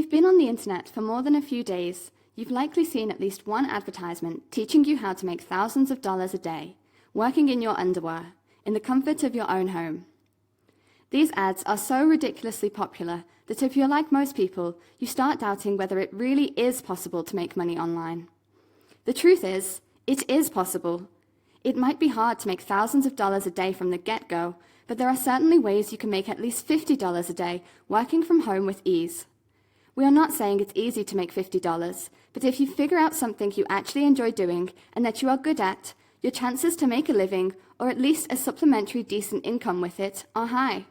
you've been on the internet for more than a few days, you've likely seen at least one advertisement teaching you how to make thousands of dollars a day, working in your underwear, in the comfort of your own home. These ads are so ridiculously popular that if you're like most people, you start doubting whether it really is possible to make money online. The truth is, it is possible. It might be hard to make thousands of dollars a day from the get-go, but there are certainly ways you can make at least $50 a day working from home with ease. We are not saying it's easy to make $50, but if you figure out something you actually enjoy doing and that you are good at, your chances to make a living, or at least a supplementary decent income with it, are high.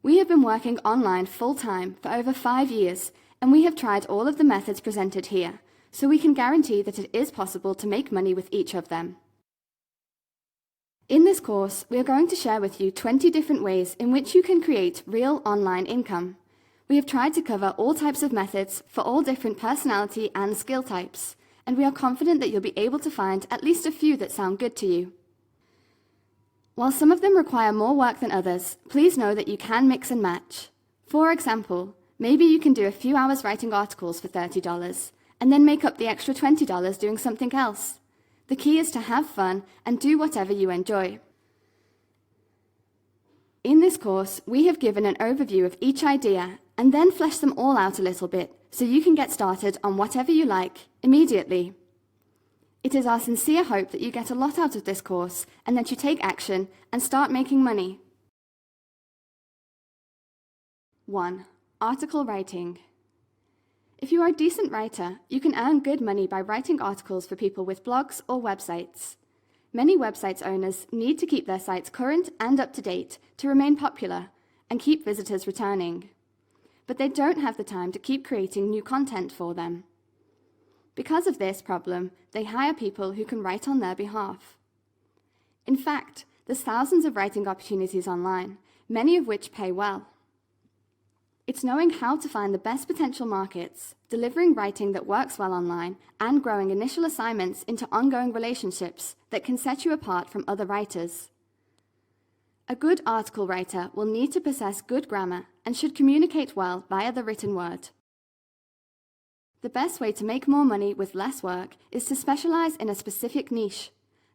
We have been working online full-time for over 5 years, and we have tried all of the methods presented here, so we can guarantee that it is possible to make money with each of them. In this course, we are going to share with you 20 different ways in which you can create real online income. We have tried to cover all types of methods for all different personality and skill types, and we are confident that you'll be able to find at least a few that sound good to you. While some of them require more work than others, please know that you can mix and match. For example, maybe you can do a few hours writing articles for $30, and then make up the extra $20 doing something else. The key is to have fun and do whatever you enjoy. In this course, we have given an overview of each idea and then fleshed them all out a little bit so you can get started on whatever you like immediately. It is our sincere hope that you get a lot out of this course and that you take action and start making money. 1. Article writing. If you are a decent writer, you can earn good money by writing articles for people with blogs or websites. Many websites owners need to keep their sites current and up to date to remain popular and keep visitors returning. But they don't have the time to keep creating new content for them. Because of this problem, they hire people who can write on their behalf. In fact, there's thousands of writing opportunities online, many of which pay well. It's knowing how to find the best potential markets, delivering writing that works well online, and growing initial assignments into ongoing relationships that can set you apart from other writers. A good article writer will need to possess good grammar and should communicate well via the written word. The best way to make more money with less work is to specialize in a specific niche.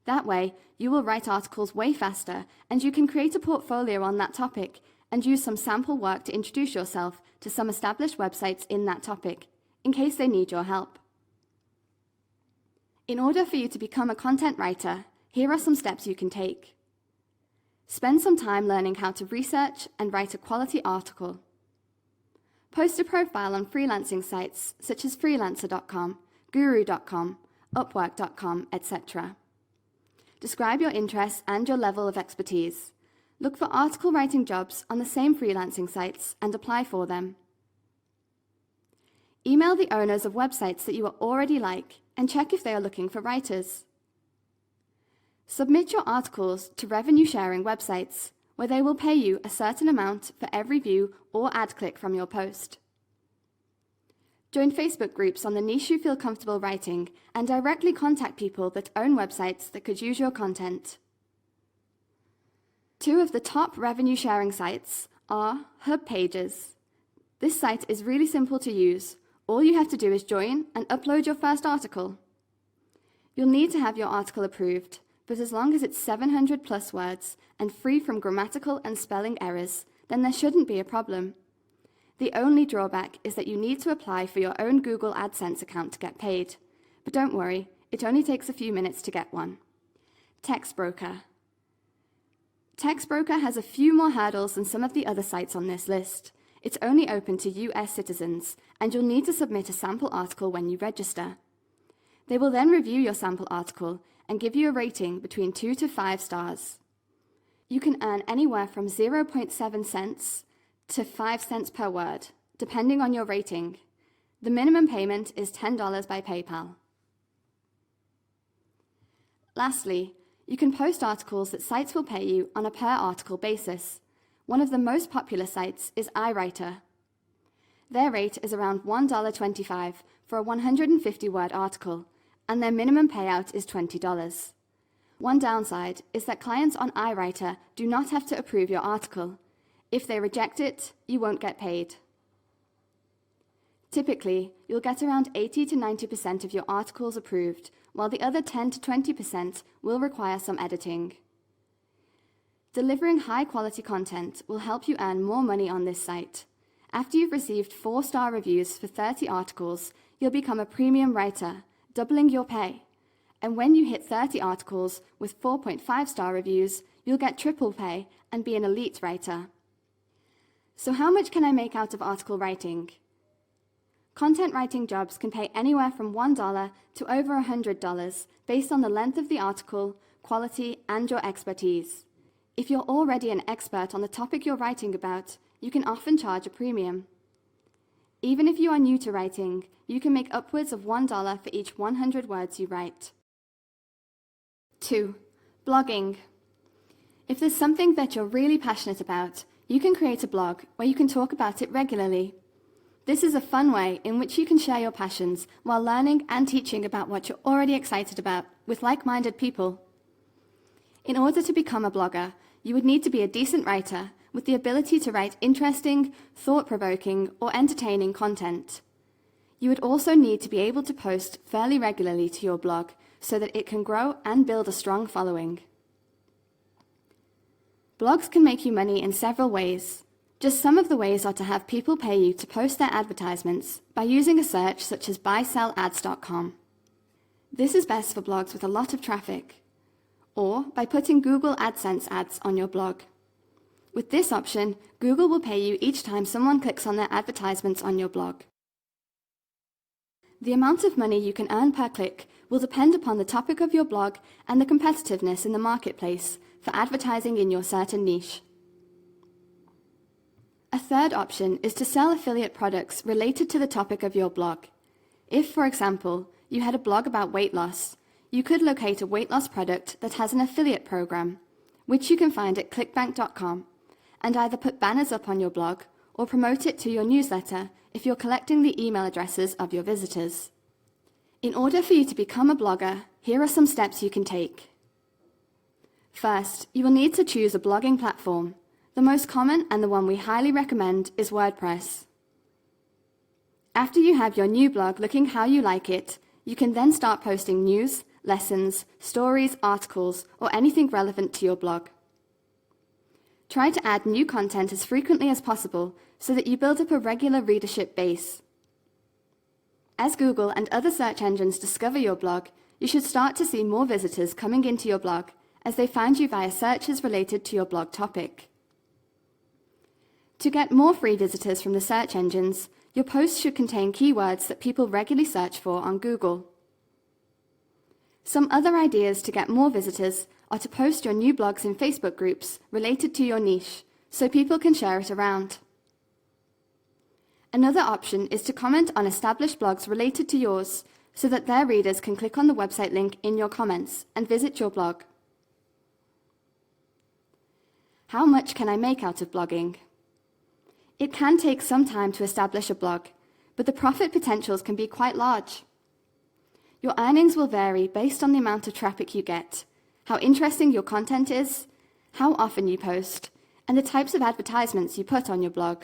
That way, you will write articles way faster, and you can create a portfolio on that topic and use some sample work to introduce yourself to some established websites in that topic, in case they need your help. In order for you to become a content writer, here are some steps you can take. Spend some time learning how to research and write a quality article. Post a profile on freelancing sites such as freelancer.com, guru.com, upwork.com, etc. Describe your interests and your level of expertise. Look for article writing jobs on the same freelancing sites and apply for them. Email the owners of websites that you already like and check if they are looking for writers. Submit your articles to revenue-sharing websites, where they will pay you a certain amount for every view or ad click from your post. Join Facebook groups on the niche you feel comfortable writing and directly contact people that own websites that could use your content. 2 of the top revenue-sharing sites are HubPages. This site is really simple to use. All you have to do is join and upload your first article. You'll need to have your article approved, but as long as it's 700 plus words and free from grammatical and spelling errors, then there shouldn't be a problem. The only drawback is that you need to apply for your own Google AdSense account to get paid. But don't worry, it only takes a few minutes to get one. TextBroker. TextBroker has a few more hurdles than some of the other sites on this list. It's only open to US citizens, and you'll need to submit a sample article when you register. They will then review your sample article and give you a rating between 2 to 5 stars. You can earn anywhere from 0.7 cents to 5 cents per word, depending on your rating. The minimum payment is $10 by PayPal. Lastly, you can post articles that sites will pay you on a per-article basis. One of the most popular sites is iWriter. Their rate is around $1.25 for a 150-word article, and their minimum payout is $20. One downside is that clients on iWriter do not have to approve your article. If they reject it, you won't get paid. Typically, you'll get around 80 to 90% of your articles approved, while the other 10 to 20% will require some editing. Delivering high-quality content will help you earn more money on this site. After you've received 4-star reviews for 30 articles, you'll become a premium writer, doubling your pay. And when you hit 30 articles with 4.5-star reviews, you'll get triple pay and be an elite writer. So how much can I make out of article writing? Content writing jobs can pay anywhere from $1 to over $100 based on the length of the article, quality, and your expertise. If you're already an expert on the topic you're writing about, you can often charge a premium. Even if you are new to writing, you can make upwards of $1 for each 100 words you write. 2. Blogging. If there's something that you're really passionate about, you can create a blog where you can talk about it regularly. This is a fun way in which you can share your passions while learning and teaching about what you're already excited about with like-minded people. In order to become a blogger, you would need to be a decent writer with the ability to write interesting, thought-provoking, or entertaining content. You would also need to be able to post fairly regularly to your blog so that it can grow and build a strong following. Blogs can make you money in several ways. Just some of the ways are to have people pay you to post their advertisements by using a search such as buysell-ads.com. This is best for blogs with a lot of traffic, or by putting Google AdSense ads on your blog. With this option, Google will pay you each time someone clicks on their advertisements on your blog. The amount of money you can earn per click will depend upon the topic of your blog and the competitiveness in the marketplace for advertising in your certain niche. A third option is to sell affiliate products related to the topic of your blog. If, for example, you had a blog about weight loss, you could locate a weight loss product that has an affiliate program, which you can find at clickbank.com, and either put banners up on your blog or promote it to your newsletter if you're collecting the email addresses of your visitors. In order for you to become a blogger, here are some steps you can take. First, you will need to choose a blogging platform. The most common and the one we highly recommend is WordPress. After you have your new blog looking how you like it, you can then start posting news, lessons, stories, articles, or anything relevant to your blog. Try to add new content as frequently as possible so that you build up a regular readership base. As Google and other search engines discover your blog, you should start to see more visitors coming into your blog as they find you via searches related to your blog topic. To get more free visitors from the search engines, your posts should contain keywords that people regularly search for on Google. Some other ideas to get more visitors are to post your new blogs in Facebook groups related to your niche, so people can share it around. Another option is to comment on established blogs related to yours, so that their readers can click on the website link in your comments and visit your blog. How much can I make out of blogging? It can take some time to establish a blog, but the profit potentials can be quite large. Your earnings will vary based on the amount of traffic you get, how interesting your content is, how often you post, and the types of advertisements you put on your blog.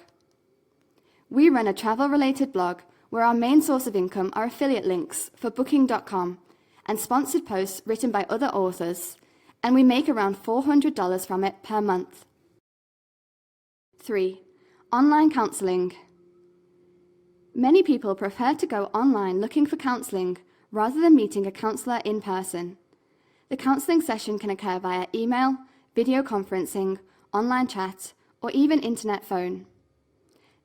We run a travel-related blog where our main source of income are affiliate links for Booking.com and sponsored posts written by other authors, and we make around $400 from it per month. 3. Online counseling. Many people prefer to go online looking for counseling rather than meeting a counselor in person. The counseling session can occur via email, video conferencing, online chat, or even internet phone.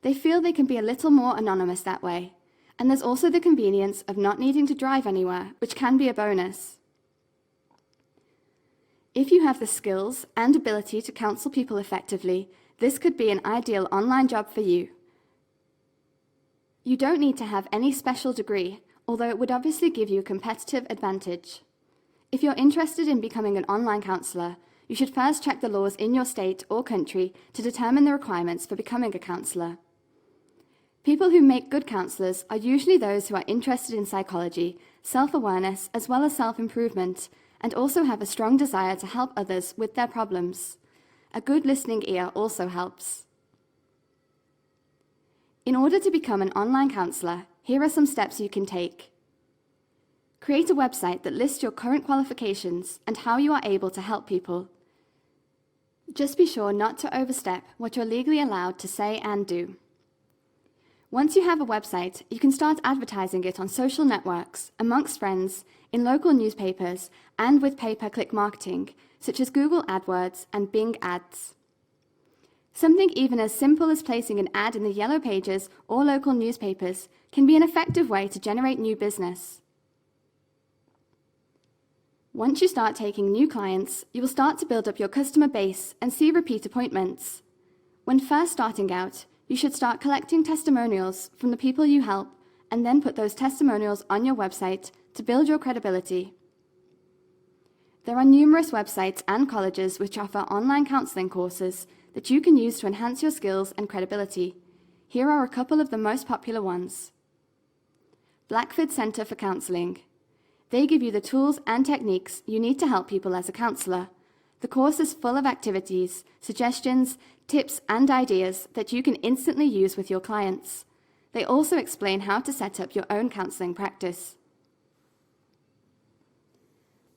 They feel they can be a little more anonymous that way, and there's also the convenience of not needing to drive anywhere, which can be a bonus. If you have the skills and ability to counsel people effectively, this could be an ideal online job for you. You don't need to have any special degree, although it would obviously give you a competitive advantage. If you're interested in becoming an online counselor, you should first check the laws in your state or country to determine the requirements for becoming a counselor. People who make good counselors are usually those who are interested in psychology, self-awareness, as well as self-improvement, and also have a strong desire to help others with their problems. A good listening ear also helps. In order to become an online counselor, here are some steps you can take. Create a website that lists your current qualifications and how you are able to help people. Just be sure not to overstep what you're legally allowed to say and do. Once you have a website, you can start advertising it on social networks, amongst friends, in local newspapers, and with pay-per-click marketing, such as Google AdWords and Bing Ads. Something even as simple as placing an ad in the Yellow Pages or local newspapers can be an effective way to generate new business. Once you start taking new clients, you will start to build up your customer base and see repeat appointments. When first starting out, you should start collecting testimonials from the people you help and then put those testimonials on your website to build your credibility. There are numerous websites and colleges which offer online counselling courses that you can use to enhance your skills and credibility. Here are a couple of the most popular ones. Blackford Centre for Counselling. They give you the tools and techniques you need to help people as a counsellor. The course is full of activities, suggestions, tips and ideas that you can instantly use with your clients. They also explain how to set up your own counselling practice.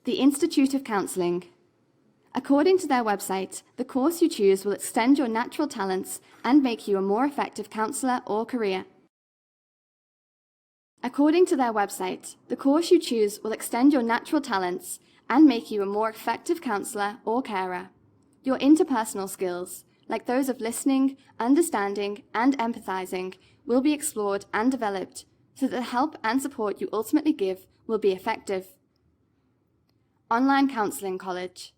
The Institute of Counselling. According to their website, the course you choose will extend your natural talents and make you a more effective counsellor or career. According to their website, the course you choose will extend your natural talents and make you a more effective counsellor or carer. Your interpersonal skills, like those of listening, understanding, and empathizing, will be explored and developed so that the help and support you ultimately give will be effective. Online Counselling College.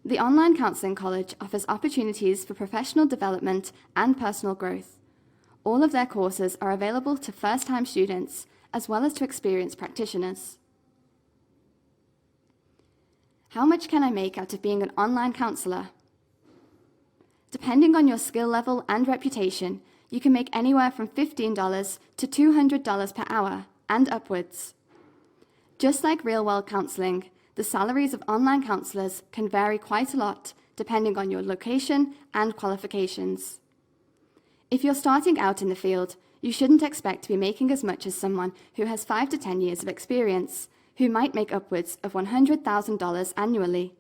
The Online Counselling College offers opportunities for professional development and personal growth. All of their courses are available to first-time students as well as to experienced practitioners. How much can I make out of being an online counsellor? Depending on your skill level and reputation, you can make anywhere from $15 to $200 per hour and upwards. Just like real-world counselling, the salaries of online counsellors can vary quite a lot depending on your location and qualifications. If you're starting out in the field, you shouldn't expect to be making as much as someone who has 5 to 10 years of experience, who might make upwards of $100,000 annually.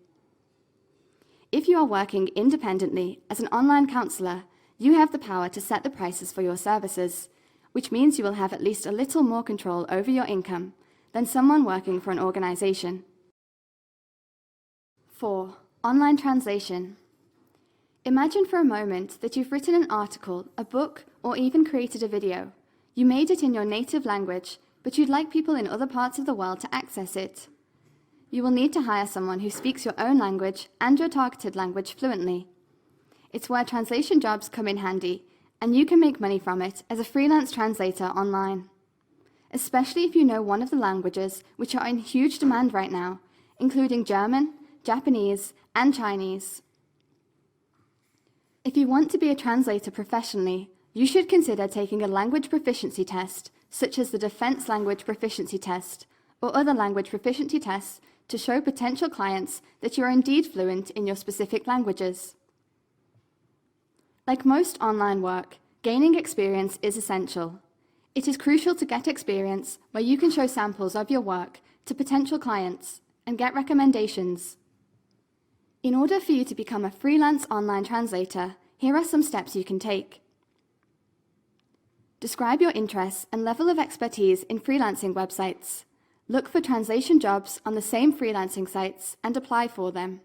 If you are working independently as an online counsellor, you have the power to set the prices for your services, which means you will have at least a little more control over your income than someone working for an organisation. 4. Online translation. Imagine for a moment that you've written an article, a book, or even created a video. You made it in your native language, but you'd like people in other parts of the world to access it. You will need to hire someone who speaks your own language and your targeted language fluently. It's where translation jobs come in handy, and you can make money from it as a freelance translator online. Especially if you know one of the languages which are in huge demand right now, including German, Japanese, and Chinese. If you want to be a translator professionally, you should consider taking a language proficiency test, such as the Defense Language Proficiency Test, or other language proficiency tests to show potential clients that you are indeed fluent in your specific languages. Like most online work, gaining experience is essential. It is crucial to get experience where you can show samples of your work to potential clients and get recommendations. In order for you to become a freelance online translator, here are some steps you can take. Describe your interests and level of expertise in freelancing websites. Look for translation jobs on the same freelancing sites and apply for them.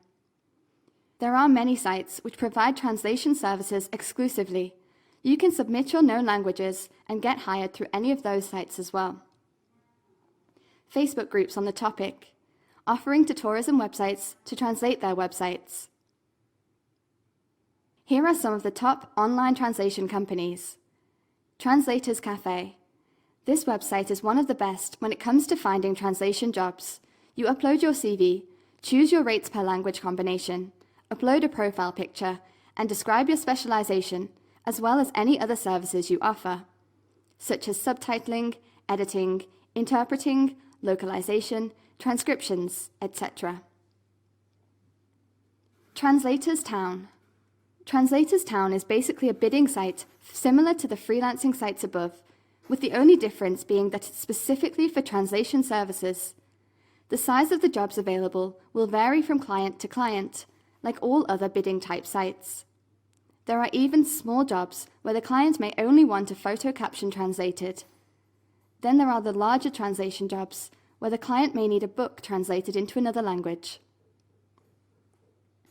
There are many sites which provide translation services exclusively. You can submit your known languages and get hired through any of those sites as well. Facebook groups on the topic, offering to tourism websites to translate their websites. Here are some of the top online translation companies. Translators Cafe. This website is one of the best when it comes to finding translation jobs. You upload your CV, choose your rates per language combination, upload a profile picture, and describe your specialization, as well as any other services you offer, such as subtitling, editing, interpreting, localization, transcriptions, etc. Translators Town. Translators Town is basically a bidding site similar to the freelancing sites above, with the only difference being that it's specifically for translation services. The size of the jobs available will vary from client to client, like all other bidding type sites. There are even small jobs where the client may only want a photo caption translated. Then there are the larger translation jobs, where the client may need a book translated into another language.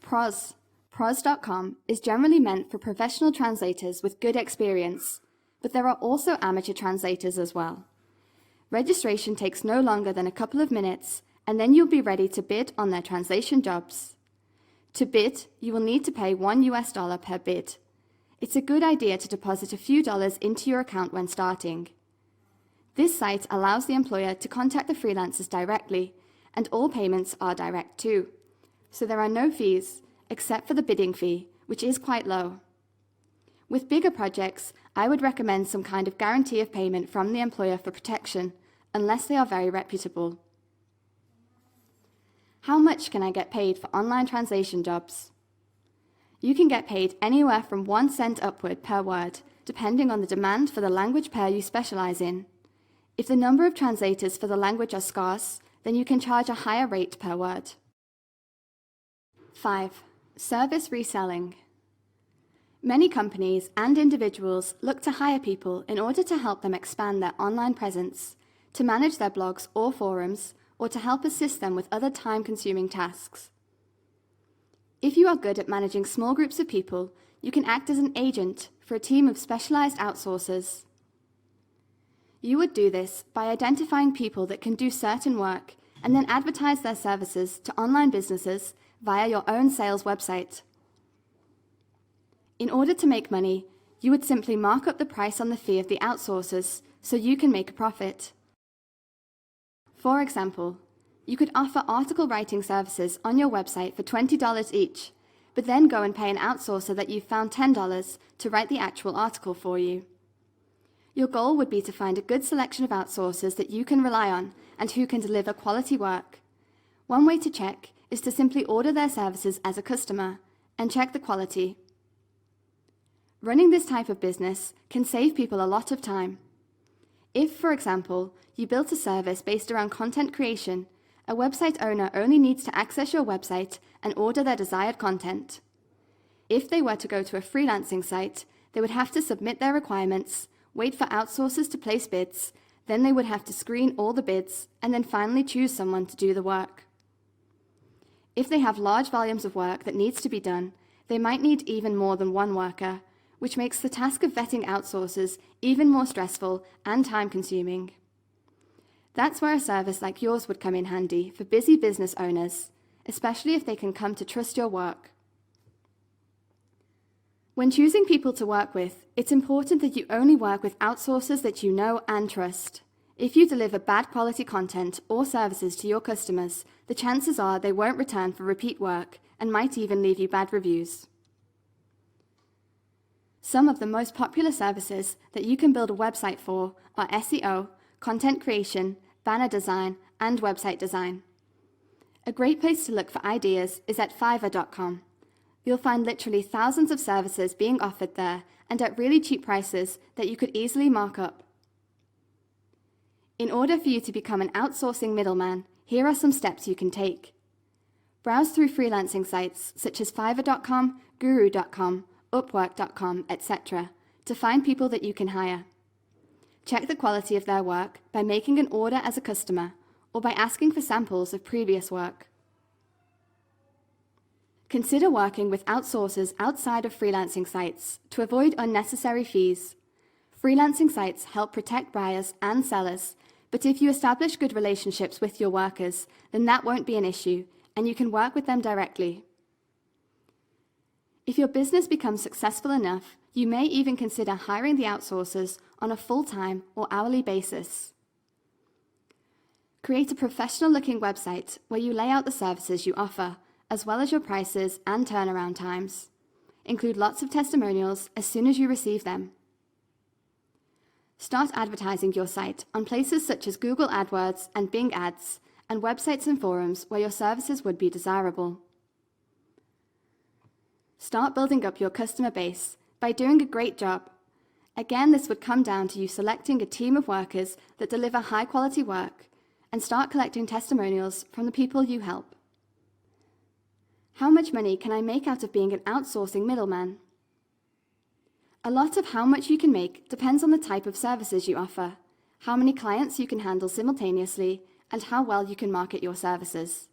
Prose. Prose.com is generally meant for professional translators with good experience, but there are also amateur translators as well. Registration takes no longer than a couple of minutes, and then you'll be ready to bid on their translation jobs. To bid, you will need to pay $1 per bid. It's a good idea to deposit a few dollars into your account when starting. This site allows the employer to contact the freelancers directly, and all payments are direct too. So there are no fees, except for the bidding fee, which is quite low. With bigger projects, I would recommend some kind of guarantee of payment from the employer for protection, unless they are very reputable. How much can I get paid for online translation jobs? You can get paid anywhere from 1 cent upward per word, depending on the demand for the language pair you specialize in. If the number of translators for the language are scarce, then you can charge a higher rate per word. 5. Service reselling. Many companies and individuals look to hire people in order to help them expand their online presence, to manage their blogs or forums, or to help assist them with other time-consuming tasks. If you are good at managing small groups of people, you can act as an agent for a team of specialized outsourcers. You would do this by identifying people that can do certain work and then advertise their services to online businesses via your own sales website. In order to make money, you would simply mark up the price on the fee of the outsourcers so you can make a profit. For example, you could offer article writing services on your website for $20 each, but then go and pay an outsourcer that you've found $10 to write the actual article for you. Your goal would be to find a good selection of outsourcers that you can rely on and who can deliver quality work. One way to check is to simply order their services as a customer and check the quality. Running this type of business can save people a lot of time. If, for example, you built a service based around content creation, a website owner only needs to access your website and order their desired content. If they were to go to a freelancing site, they would have to submit their requirements, wait for outsourcers to place bids, then they would have to screen all the bids, and then finally choose someone to do the work. If they have large volumes of work that needs to be done, they might need even more than one worker, which makes the task of vetting outsourcers even more stressful and time-consuming. That's where a service like yours would come in handy for busy business owners, especially if they can come to trust your work. When choosing people to work with, it's important that you only work with outsourcers that you know and trust. If you deliver bad quality content or services to your customers, the chances are they won't return for repeat work and might even leave you bad reviews. Some of the most popular services that you can build a website for are SEO, content creation, banner design, and website design. A great place to look for ideas is at Fiverr.com. You'll find literally thousands of services being offered there and at really cheap prices that you could easily mark up. In order for you to become an outsourcing middleman, here are some steps you can take. Browse through freelancing sites such as Fiverr.com, Guru.com, Upwork.com, etc. to find people that you can hire. Check the quality of their work by making an order as a customer or by asking for samples of previous work. Consider working with outsourcers outside of freelancing sites to avoid unnecessary fees. Freelancing sites help protect buyers and sellers, but if you establish good relationships with your workers, then that won't be an issue, and you can work with them directly. If your business becomes successful enough, you may even consider hiring the outsourcers on a full-time or hourly basis. Create a professional-looking website where you lay out the services you offer, as well as your prices and turnaround times. Include lots of testimonials as soon as you receive them. Start advertising your site on places such as Google AdWords and Bing Ads, and websites and forums where your services would be desirable. Start building up your customer base by doing a great job. Again, this would come down to you selecting a team of workers that deliver high-quality work and start collecting testimonials from the people you help. How much money can I make out of being an outsourcing middleman? A lot of how much you can make depends on the type of services you offer, how many clients you can handle simultaneously, and how well you can market your services.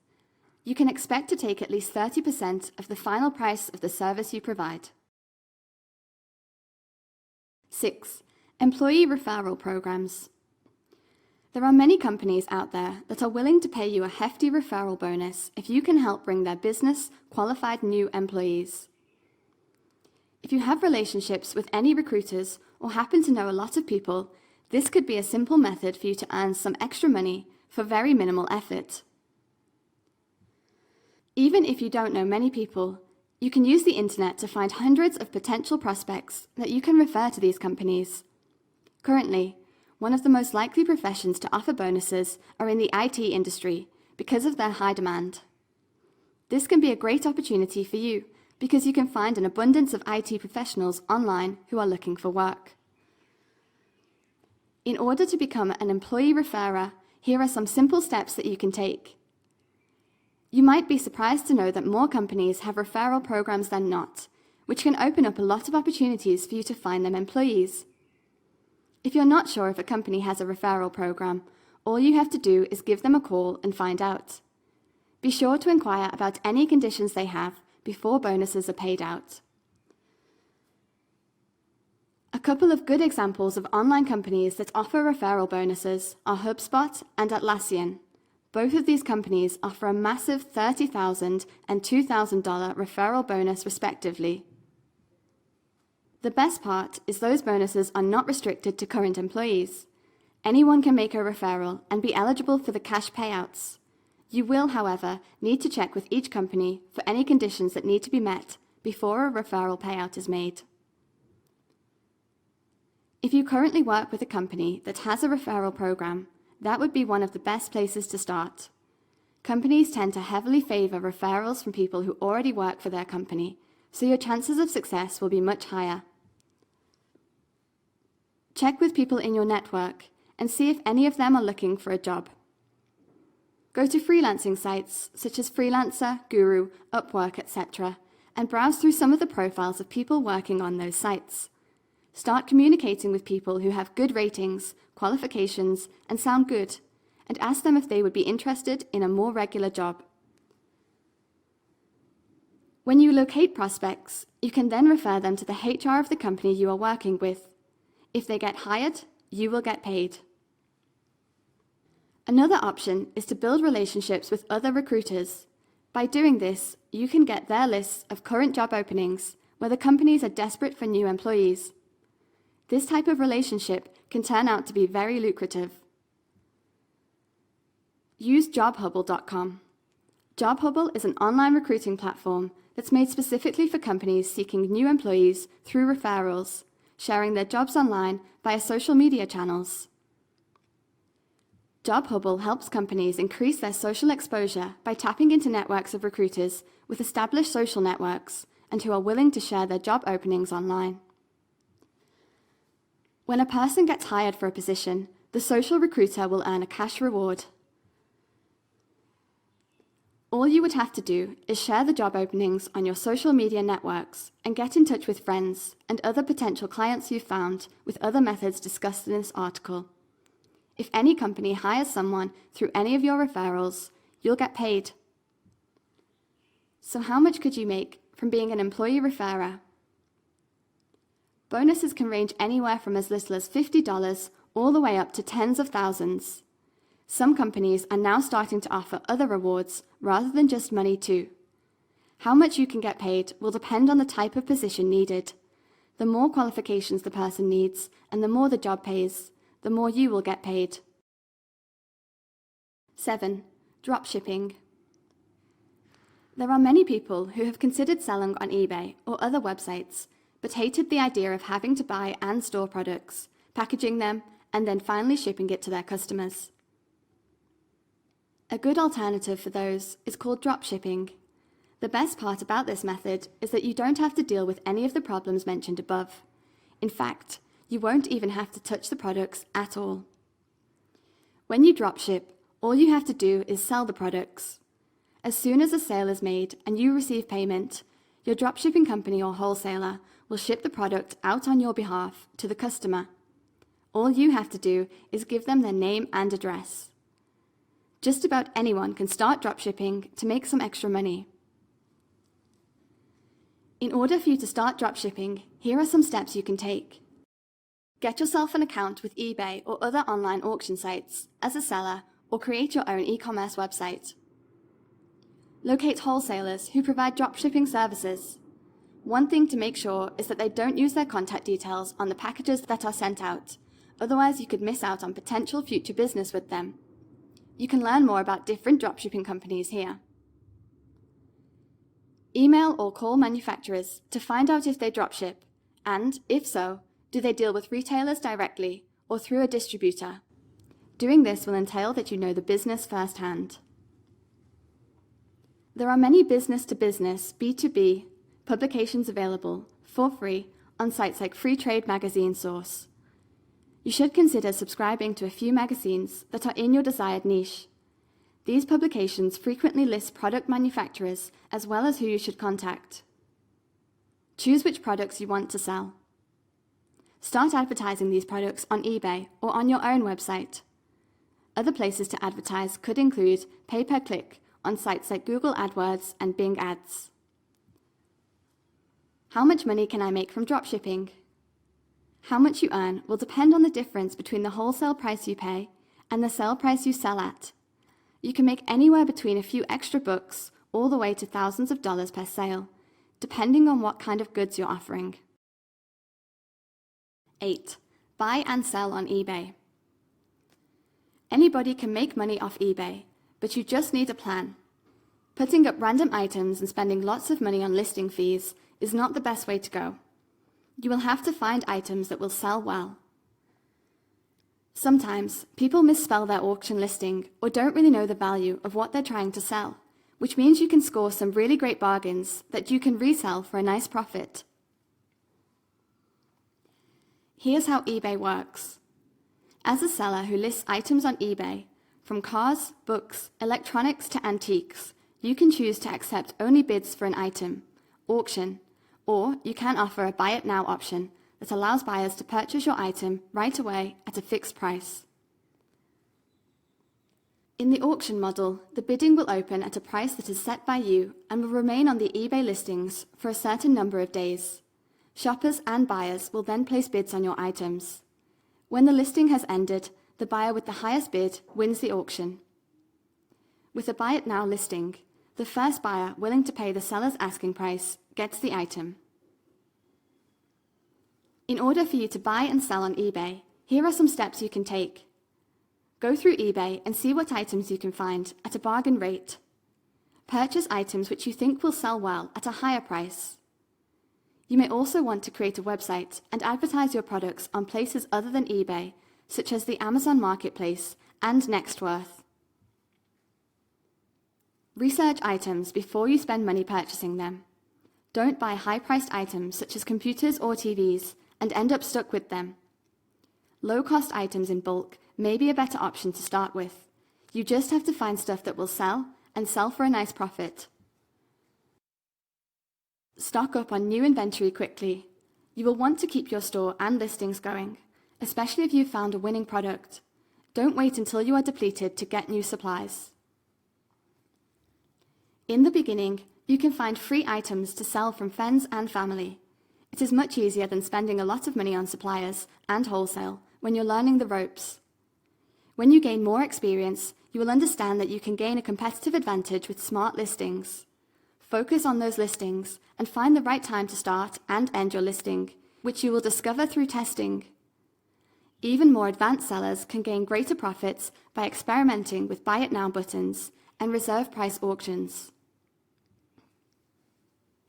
You can expect to take at least 30% of the final price of the service you provide. 6. Employee referral programs. There are many companies out there that are willing to pay you a hefty referral bonus if you can help bring their business qualified new employees. If you have relationships with any recruiters or happen to know a lot of people, this could be a simple method for you to earn some extra money for very minimal effort. Even if you don't know many people, you can use the internet to find hundreds of potential prospects that you can refer to these companies. Currently, one of the most likely professions to offer bonuses are in the IT industry because of their high demand. This can be a great opportunity for you because you can find an abundance of IT professionals online who are looking for work. In order to become an employee referrer, here are some simple steps that you can take. You might be surprised to know that more companies have referral programs than not, which can open up a lot of opportunities for you to find them employees. If you're not sure if a company has a referral program, all you have to do is give them a call and find out. Be sure to inquire about any conditions they have before bonuses are paid out. A couple of good examples of online companies that offer referral bonuses are HubSpot and Atlassian. Both of these companies offer a massive $30,000 and $2,000 referral bonus respectively. The best part is those bonuses are not restricted to current employees. Anyone can make a referral and be eligible for the cash payouts. You will, however, need to check with each company for any conditions that need to be met before a referral payout is made. If you currently work with a company that has a referral program, that would be one of the best places to start. Companies tend to heavily favor referrals from people who already work for their company, so your chances of success will be much higher. Check with people in your network and see if any of them are looking for a job. Go to freelancing sites such as Freelancer, Guru, Upwork, etc., and browse through some of the profiles of people working on those sites. Start communicating with people who have good ratings, qualifications, and sound good, and ask them if they would be interested in a more regular job. When you locate prospects, you can then refer them to the HR of the company you are working with. If they get hired, you will get paid. Another option is to build relationships with other recruiters. By doing this, you can get their lists of current job openings where the companies are desperate for new employees. This type of relationship can turn out to be very lucrative. Use jobhubble.com. Jobhubble is an online recruiting platform that's made specifically for companies seeking new employees through referrals, sharing their jobs online via social media channels. Jobhubble helps companies increase their social exposure by tapping into networks of recruiters with established social networks and who are willing to share their job openings online. When a person gets hired for a position, the social recruiter will earn a cash reward. All you would have to do is share the job openings on your social media networks and get in touch with friends and other potential clients you've found with other methods discussed in this article. If any company hires someone through any of your referrals, you'll get paid. So how much could you make from being an employee referrer? Bonuses can range anywhere from as little as $50 all the way up to tens of thousands. Some companies are now starting to offer other rewards rather than just money too. How much you can get paid will depend on the type of position needed. The more qualifications the person needs and the more the job pays, the more you will get paid. 7. Dropshipping. There are many people who have considered selling on eBay or other websites, but hated the idea of having to buy and store products, packaging them, and then finally shipping it to their customers. A good alternative for those is called dropshipping. The best part about this method is that you don't have to deal with any of the problems mentioned above. In fact, you won't even have to touch the products at all. When you dropship, all you have to do is sell the products. As soon as a sale is made and you receive payment, your dropshipping company or wholesaler will ship the product out on your behalf to the customer. All you have to do is give them their name and address. Just about anyone can start dropshipping to make some extra money. In order for you to start dropshipping, here are some steps you can take. Get yourself an account with eBay or other online auction sites as a seller, or create your own e-commerce website. Locate wholesalers who provide dropshipping services. One thing to make sure is that they don't use their contact details on the packages that are sent out, otherwise you could miss out on potential future business with them. You can learn more about different dropshipping companies here. Email or call manufacturers to find out if they dropship, and, if so, do they deal with retailers directly or through a distributor? Doing this will entail that you know the business firsthand. There are many business-to-business, B2B, publications available, for free, on sites like Free Trade Magazine Source. You should consider subscribing to a few magazines that are in your desired niche. These publications frequently list product manufacturers as well as who you should contact. Choose which products you want to sell. Start advertising these products on eBay or on your own website. Other places to advertise could include pay-per-click on sites like Google AdWords and Bing Ads. How much money can I make from dropshipping? How much you earn will depend on the difference between the wholesale price you pay and the sale price you sell at. You can make anywhere between a few extra bucks all the way to thousands of dollars per sale, depending on what kind of goods you're offering. 8. Buy and sell on eBay. Anybody can make money off eBay, but you just need a plan. Putting up random items and spending lots of money on listing fees is not the best way to go. You will have to find items that will sell well. Sometimes, people misspell their auction listing or don't really know the value of what they're trying to sell, which means you can score some really great bargains that you can resell for a nice profit. Here's how eBay works. As a seller who lists items on eBay, from cars, books, electronics to antiques, you can choose to accept only bids for an item, auction, or you can offer a buy it now option that allows buyers to purchase your item right away at a fixed price. In the auction model, the bidding will open at a price that is set by you and will remain on the eBay listings for a certain number of days. Shoppers and buyers will then place bids on your items. When the listing has ended, the buyer with the highest bid wins the auction. With a buy it now listing, the first buyer willing to pay the seller's asking price gets the item. In order for you to buy and sell on eBay, here are some steps you can take. Go through eBay and see what items you can find at a bargain rate. Purchase items which you think will sell well at a higher price. You may also want to create a website and advertise your products on places other than eBay, such as the Amazon Marketplace and Nextworth. Research items before you spend money purchasing them. Don't buy high-priced items such as computers or TVs and end up stuck with them. Low-cost items in bulk may be a better option to start with. You just have to find stuff that will sell and sell for a nice profit. Stock up on new inventory quickly. You will want to keep your store and listings going, especially if you've found a winning product. Don't wait until you are depleted to get new supplies. In the beginning, you can find free items to sell from friends and family. It is much easier than spending a lot of money on suppliers and wholesale when you're learning the ropes. When you gain more experience, you will understand that you can gain a competitive advantage with smart listings. Focus on those listings and find the right time to start and end your listing, which you will discover through testing. Even more advanced sellers can gain greater profits by experimenting with buy it now buttons and reserve price auctions.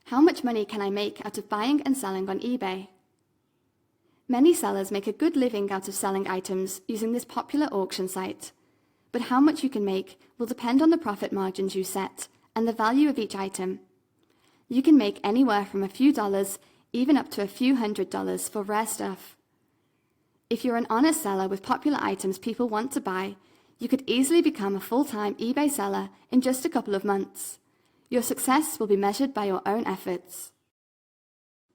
How much money can I make out of buying and selling on eBay? Many sellers make a good living out of selling items using this popular auction site, but how much you can make will depend on the profit margins you set and the value of each item. You can make anywhere from a few dollars, even up to a few $100 for rare stuff. If you're an honest seller with popular items people want to buy, you could easily become a full-time eBay seller in just a couple of months. Your success will be measured by your own efforts.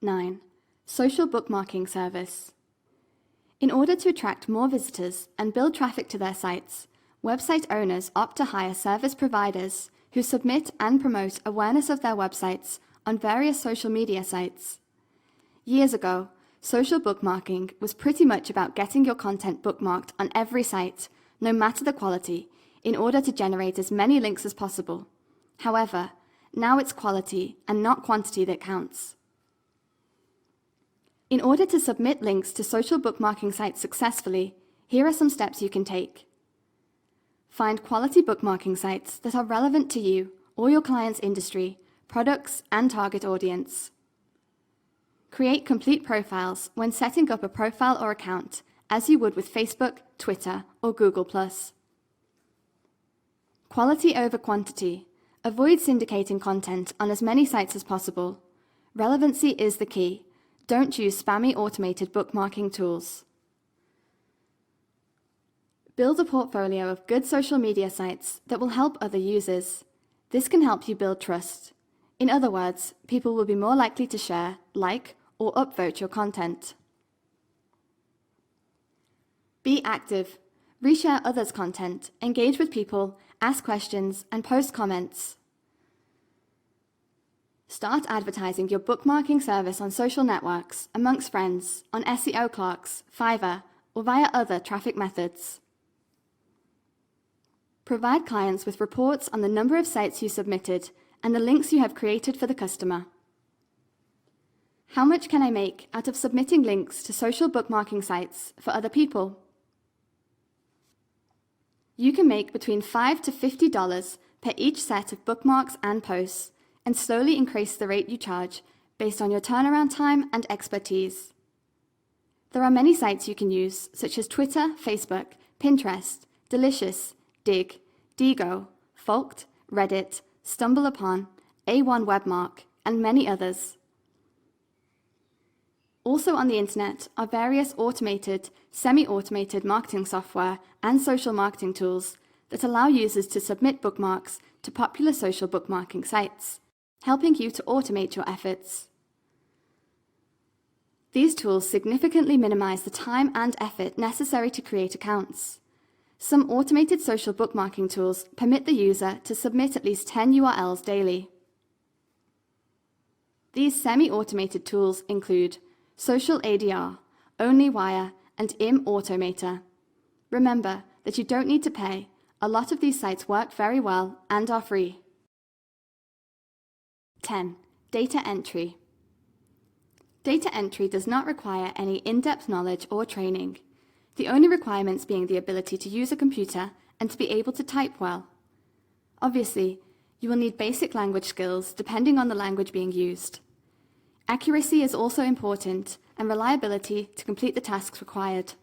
9. Social bookmarking service. In order to attract more visitors and build traffic to their sites, website owners opt to hire service providers who submit and promote awareness of their websites on various social media sites. Years ago, social bookmarking was pretty much about getting your content bookmarked on every site, no matter the quality, in order to generate as many links as possible. However, now it's quality and not quantity that counts. In order to submit links to social bookmarking sites successfully, here are some steps you can take. Find quality bookmarking sites that are relevant to you or your client's industry, products, and target audience. Create complete profiles when setting up a profile or account, as you would with Facebook, Twitter, or Google+. Quality over quantity. Avoid syndicating content on as many sites as possible. Relevancy is the key. Don't use spammy automated bookmarking tools. Build a portfolio of good social media sites that will help other users. This can help you build trust. In other words, people will be more likely to share, like, or upvote your content. Be active. Reshare others' content, engage with people, ask questions, and post comments. Start advertising your bookmarking service on social networks, amongst friends, on SEO Clerks, Fiverr, or via other traffic methods. Provide clients with reports on the number of sites you submitted and the links you have created for the customer. How much can I make out of submitting links to social bookmarking sites for other people? You can make between $5 to $50 per each set of bookmarks and posts, and slowly increase the rate you charge based on your turnaround time and expertise. There are many sites you can use, such as Twitter, Facebook, Pinterest, Delicious, Dig, Diigo, Folkt, Reddit, StumbleUpon, A1 Webmark, and many others. Also on the internet are various automated, semi-automated marketing software and social marketing tools that allow users to submit bookmarks to popular social bookmarking sites, helping you to automate your efforts. These tools significantly minimize the time and effort necessary to create accounts. Some automated social bookmarking tools permit the user to submit at least 10 URLs daily. These semi-automated tools include Social ADR, OnlyWire, and IM Automator. Remember that you don't need to pay. A lot of these sites work very well and are free. 10. Data entry. Data entry does not require any in-depth knowledge or training, the only requirements being the ability to use a computer and to be able to type well. Obviously, you will need basic language skills depending on the language being used. Accuracy is also important, and reliability to complete the tasks required.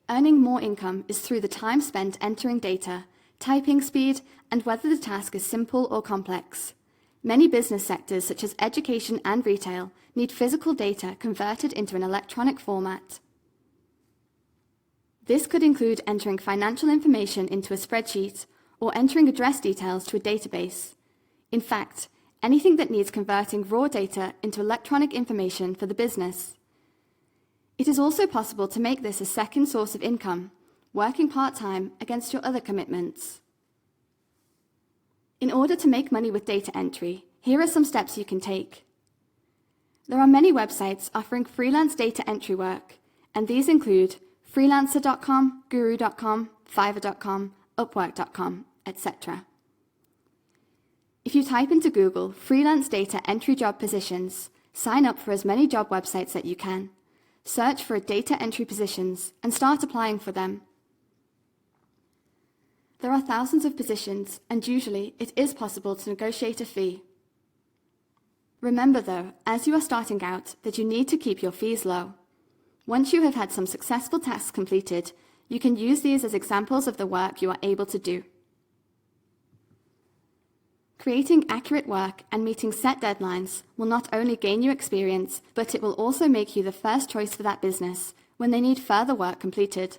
Earning more income is through the time spent entering data, typing speed, and whether the task is simple or complex. Many business sectors, such as education and retail, need physical data converted into an electronic format. This could include entering financial information into a spreadsheet or entering address details to a database. In fact, anything that needs converting raw data into electronic information for the business. It is also possible to make this a second source of income, working part-time against your other commitments. In order to make money with data entry, here are some steps you can take. There are many websites offering freelance data entry work, and these include freelancer.com, guru.com, fiverr.com, upwork.com, etc. If you type into Google freelance data entry job positions, sign up for as many job websites that you can. Search for data entry positions and start applying for them. There are thousands of positions, and usually it is possible to negotiate a fee. Remember though, as you are starting out, that you need to keep your fees low. Once you have had some successful tasks completed, you can use these as examples of the work you are able to do. Creating accurate work and meeting set deadlines will not only gain you experience, but it will also make you the first choice for that business when they need further work completed.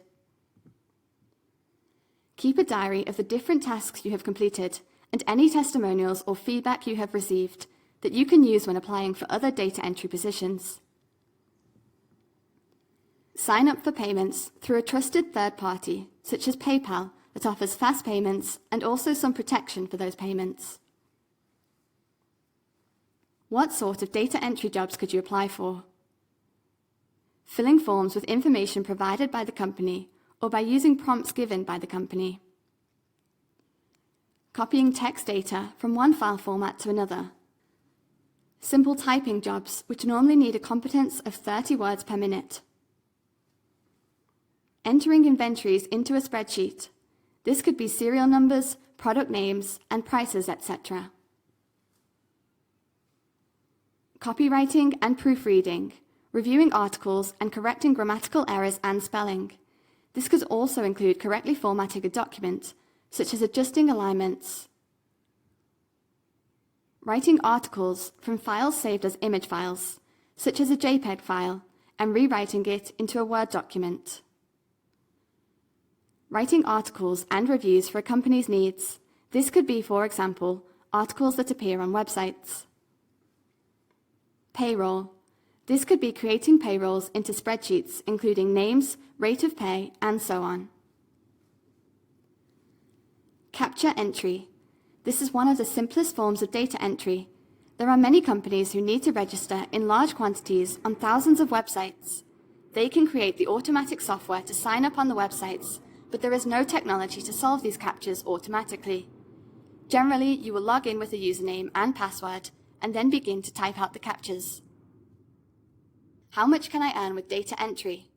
Keep a diary of the different tasks you have completed and any testimonials or feedback you have received that you can use when applying for other data entry positions. Sign up for payments through a trusted third party, such as PayPal, that offers fast payments and also some protection for those payments. What sort of data entry jobs could you apply for? Filling forms with information provided by the company or by using prompts given by the company. Copying text data from one file format to another. Simple typing jobs, which normally need a competence of 30 words per minute. Entering inventories into a spreadsheet. This could be serial numbers, product names, and prices, etc. Copywriting and proofreading, reviewing articles and correcting grammatical errors and spelling. This could also include correctly formatting a document, such as adjusting alignments. Writing articles from files saved as image files, such as a JPEG file, and rewriting it into a Word document. Writing articles and reviews for a company's needs. This could be, for example, articles that appear on websites. Payroll. This could be creating payrolls into spreadsheets, including names, rate of pay, and so on. Capture entry. This is one of the simplest forms of data entry. There are many companies who need to register in large quantities on thousands of websites. They can create the automatic software to sign up on the websites, but there is no technology to solve these captures automatically. Generally, you will log in with a username and password and then begin to type out the captures. How much can I earn with data entry?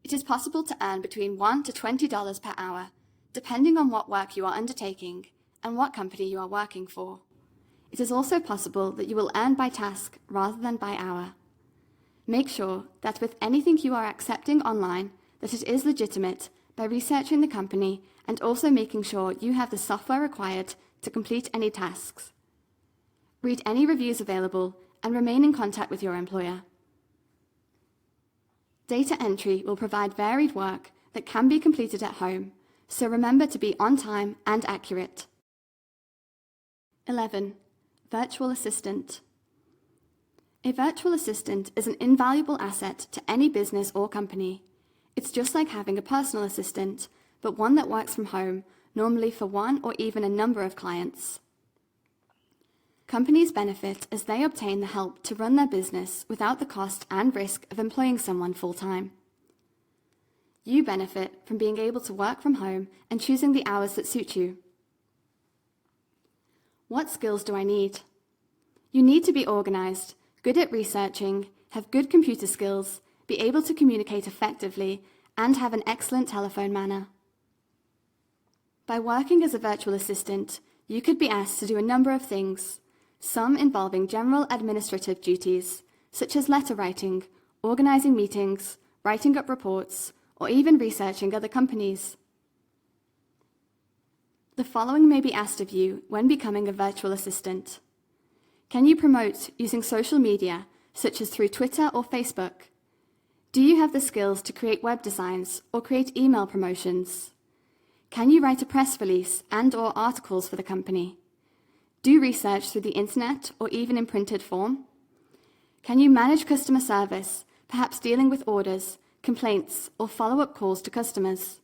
It is possible to earn between $1 to $20 per hour, depending on what work you are undertaking and what company you are working for. It is also possible that you will earn by task rather than by hour. Make sure that with anything you are accepting online, that it is legitimate by researching the company and also making sure you have the software required to complete any tasks. Read any reviews available and remain in contact with your employer. Data entry will provide varied work that can be completed at home, so remember to be on time and accurate. 11. Virtual assistant. A virtual assistant is an invaluable asset to any business or company. It's just like having a personal assistant, but one that works from home, normally for one or even a number of clients. Companies benefit as they obtain the help to run their business without the cost and risk of employing someone full-time. You benefit from being able to work from home and choosing the hours that suit you. What skills do I need? You need to be organized, good at researching, have good computer skills, be able to communicate effectively, and have an excellent telephone manner. By working as a virtual assistant, you could be asked to do a number of things, some involving general administrative duties, such as letter writing, organizing meetings, writing up reports, or even researching other companies. The following may be asked of you when becoming a virtual assistant. Can you promote using social media, such as through Twitter or Facebook? Do you have the skills to create web designs or create email promotions? Can you write a press release and/or articles for the company? Do research through the internet or even in printed form? Can you manage customer service, perhaps dealing with orders, complaints, or follow-up calls to customers?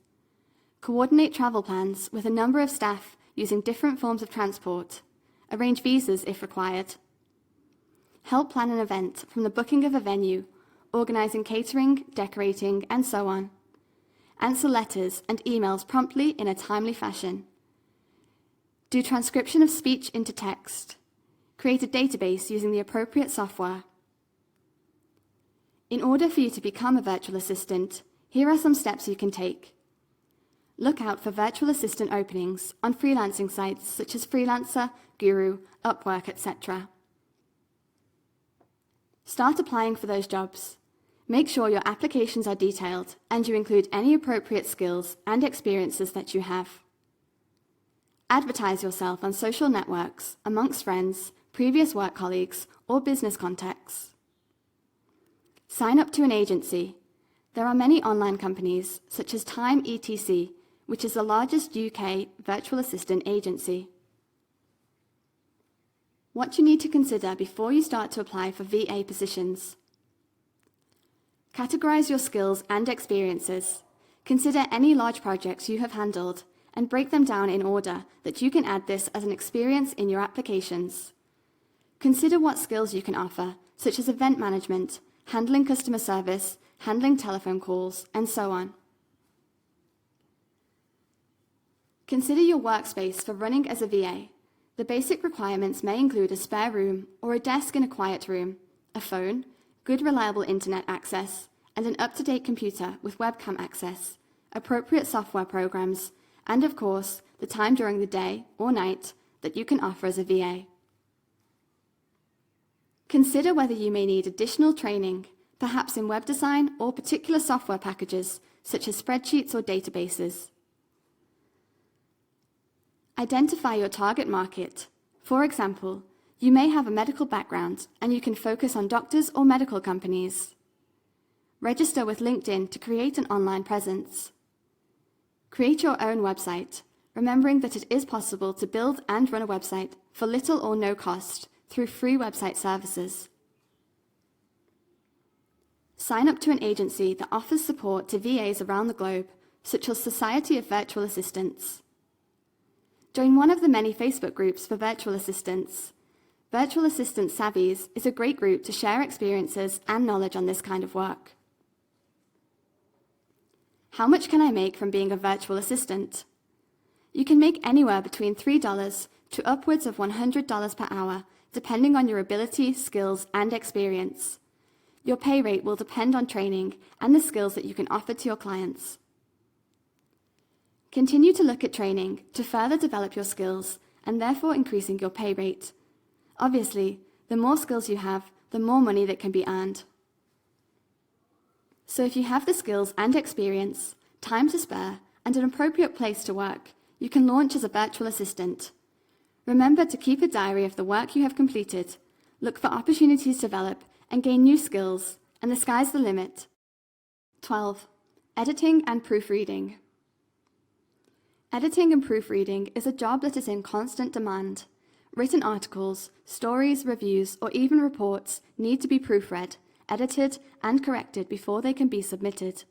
Coordinate travel plans with a number of staff using different forms of transport. Arrange visas if required. Help plan an event from the booking of a venue, organizing catering, decorating, and so on. Answer letters and emails promptly in a timely fashion. Do transcription of speech into text. Create a database using the appropriate software. In order for you to become a virtual assistant, here are some steps you can take. Look out for virtual assistant openings on freelancing sites such as Freelancer, Guru, Upwork, etc. Start applying for those jobs. Make sure your applications are detailed and you include any appropriate skills and experiences that you have. Advertise yourself on social networks, amongst friends, previous work colleagues, or business contacts. Sign up to an agency. There are many online companies, such as Time ETC, which is the largest UK virtual assistant agency. What you need to consider before you start to apply for VA positions. Categorize your skills and experiences. Consider any large projects you have handled and break them down in order that you can add this as an experience in your applications. Consider what skills you can offer, such as event management, handling customer service, handling telephone calls, and so on. Consider your workspace for running as a VA. The basic requirements may include a spare room or a desk in a quiet room, a phone, good reliable internet access, and an up-to-date computer with webcam access, appropriate software programs, and of course, the time during the day or night that you can offer as a VA. Consider whether you may need additional training, perhaps in web design or particular software packages, such as spreadsheets or databases. Identify your target market. For example, you may have a medical background and you can focus on doctors or medical companies. Register with LinkedIn to create an online presence. Create your own website, remembering that it is possible to build and run a website for little or no cost through free website services. Sign up to an agency that offers support to VAs around the globe, such as Society of Virtual Assistants. Join one of the many Facebook groups for virtual assistants. Virtual Assistant Savvies is a great group to share experiences and knowledge on this kind of work. How much can I make from being a virtual assistant? You can make anywhere between $3 to upwards of $100 per hour, depending on your ability, skills, and experience. Your pay rate will depend on training and the skills that you can offer to your clients. Continue to look at training to further develop your skills and therefore increasing your pay rate. Obviously, the more skills you have, the more money that can be earned. So if you have the skills and experience, time to spare, and an appropriate place to work, you can launch as a virtual assistant. Remember to keep a diary of the work you have completed, look for opportunities to develop and gain new skills, and the sky's the limit. 12. Editing and proofreading. Editing and proofreading is a job that is in constant demand. Written articles, stories, reviews, or even reports need to be proofread, edited, and corrected before they can be submitted.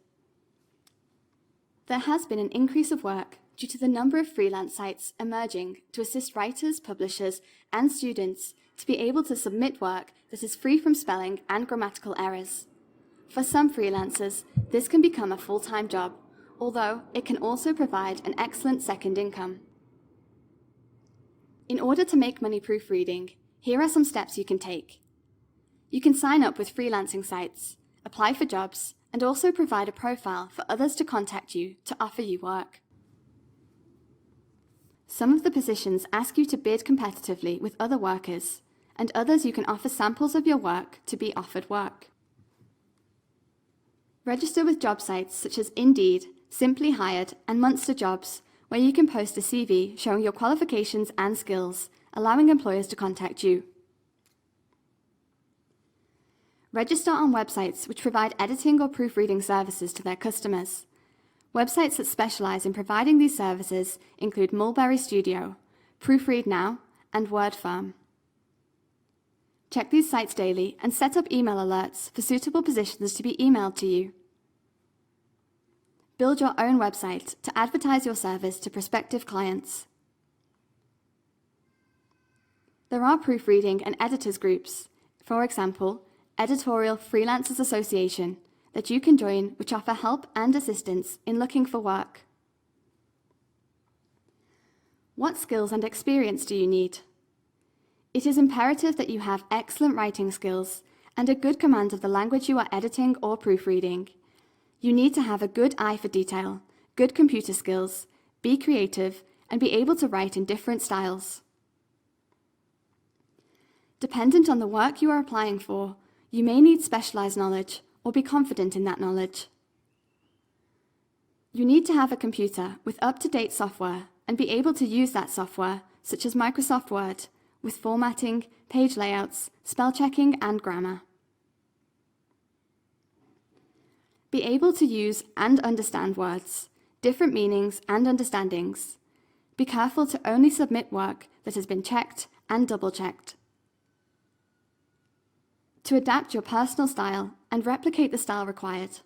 There has been an increase of work due to the number of freelance sites emerging to assist writers, publishers, and students to be able to submit work that is free from spelling and grammatical errors. For some freelancers, this can become a full-time job, although it can also provide an excellent second income. In order to make money proofreading, here are some steps you can take. You can sign up with freelancing sites, apply for jobs, and also provide a profile for others to contact you to offer you work. Some of the positions ask you to bid competitively with other workers, and others you can offer samples of your work to be offered work. Register with job sites such as Indeed, Simply Hired, and Monster Jobs, where you can post a CV showing your qualifications and skills, allowing employers to contact you. Register on websites which provide editing or proofreading services to their customers. Websites that specialize in providing these services include Mulberry Studio, Proofread Now, and WordFarm. Check these sites daily and set up email alerts for suitable positions to be emailed to you. Build your own website to advertise your service to prospective clients. There are proofreading and editors groups, for example, Editorial Freelancers Association, that you can join which offer help and assistance in looking for work. What skills and experience do you need? It is imperative that you have excellent writing skills and a good command of the language you are editing or proofreading. You need to have a good eye for detail, good computer skills, be creative, and be able to write in different styles. Dependent on the work you are applying for, you may need specialized knowledge or be confident in that knowledge. You need to have a computer with up-to-date software, and be able to use that software, such as Microsoft Word, with formatting, page layouts, spell checking, and grammar. Be able to use and understand words, different meanings and understandings. Be careful to only submit work that has been checked and double-checked. To adapt your personal style and replicate the style required.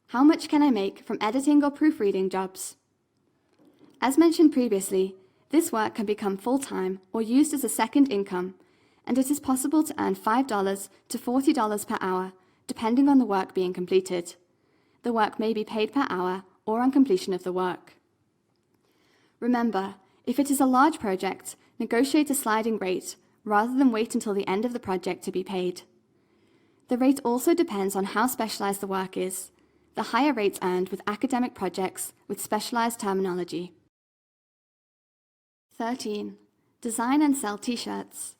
How much can I make from editing or proofreading jobs? As mentioned previously, this work can become full-time or used as a second income, and it is possible to earn $5 to $40 per hour, depending on the work being completed. The work may be paid per hour or on completion of the work. Remember, if it is a large project, negotiate a sliding rate rather than wait until the end of the project to be paid. The rate also depends on how specialized the work is. The higher rates earned with academic projects with specialized terminology. 13. Design and sell t-shirts.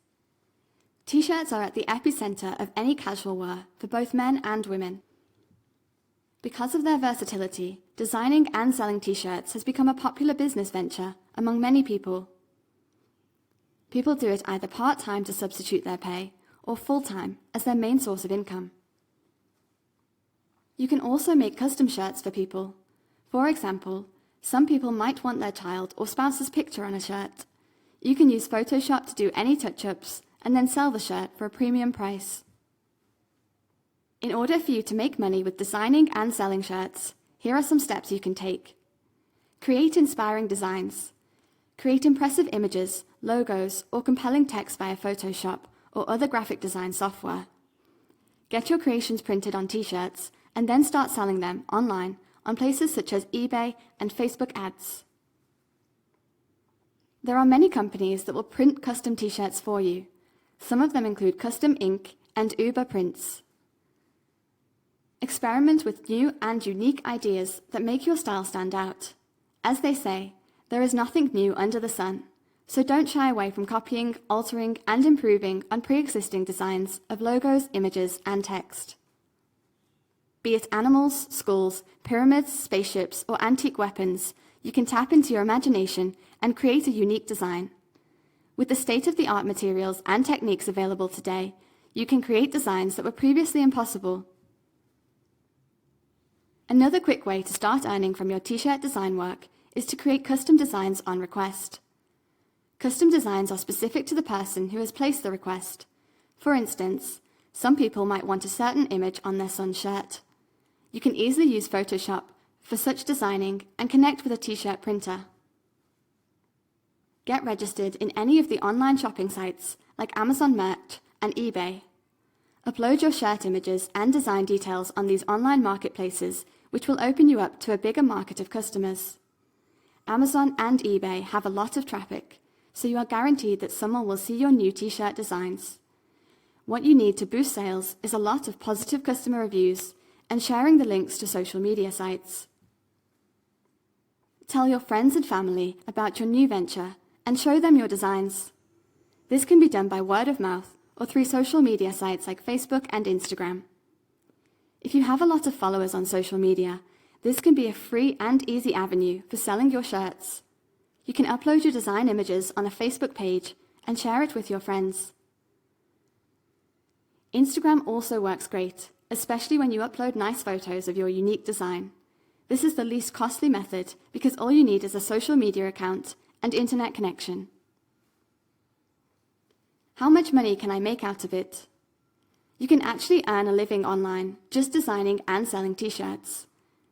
T-shirts are at the epicenter of any casual wear for both men and women. Because of their versatility, designing and selling t-shirts has become a popular business venture among many people. People do it either part-time to substitute their pay or full-time as their main source of income. You can also make custom shirts for people. For example, some people might want their child or spouse's picture on a shirt. You can use Photoshop to do any touch-ups and then sell the shirt for a premium price. In order for you to make money with designing and selling shirts, here are some steps you can take. Create inspiring designs. Create impressive images, logos, or compelling text via Photoshop or other graphic design software. Get your creations printed on t-shirts and then start selling them online on places such as eBay and Facebook ads. There are many companies that will print custom t-shirts for you. Some of them include Custom Ink and Uber Prints. Experiment with new and unique ideas that make your style stand out. As they say, there is nothing new under the sun, so don't shy away from copying, altering, and improving on pre-existing designs of logos, images, and text. Be it animals, skulls, pyramids, spaceships, or antique weapons, you can tap into your imagination and create a unique design. With the state-of-the-art materials and techniques available today, you can create designs that were previously impossible. Another quick way to start earning from your t-shirt design work is to create custom designs on request. Custom designs are specific to the person who has placed the request. For instance, some people might want a certain image on their son's shirt. You can easily use Photoshop for such designing and connect with a t-shirt printer. Get registered in any of the online shopping sites like Amazon Merch and eBay. Upload your shirt images and design details on these online marketplaces, which will open you up to a bigger market of customers. Amazon and eBay have a lot of traffic, so you are guaranteed that someone will see your new t-shirt designs. What you need to boost sales is a lot of positive customer reviews and sharing the links to social media sites. Tell your friends and family about your new venture and show them your designs. This can be done by word of mouth or through social media sites like Facebook and Instagram. If you have a lot of followers on social media, this can be a free and easy avenue for selling your shirts. You can upload your design images on a Facebook page and share it with your friends. Instagram also works great, especially when you upload nice photos of your unique design. This is the least costly method because all you need is a social media account and internet connection. How much money can I make out of it? You can actually earn a living online just designing and selling t-shirts.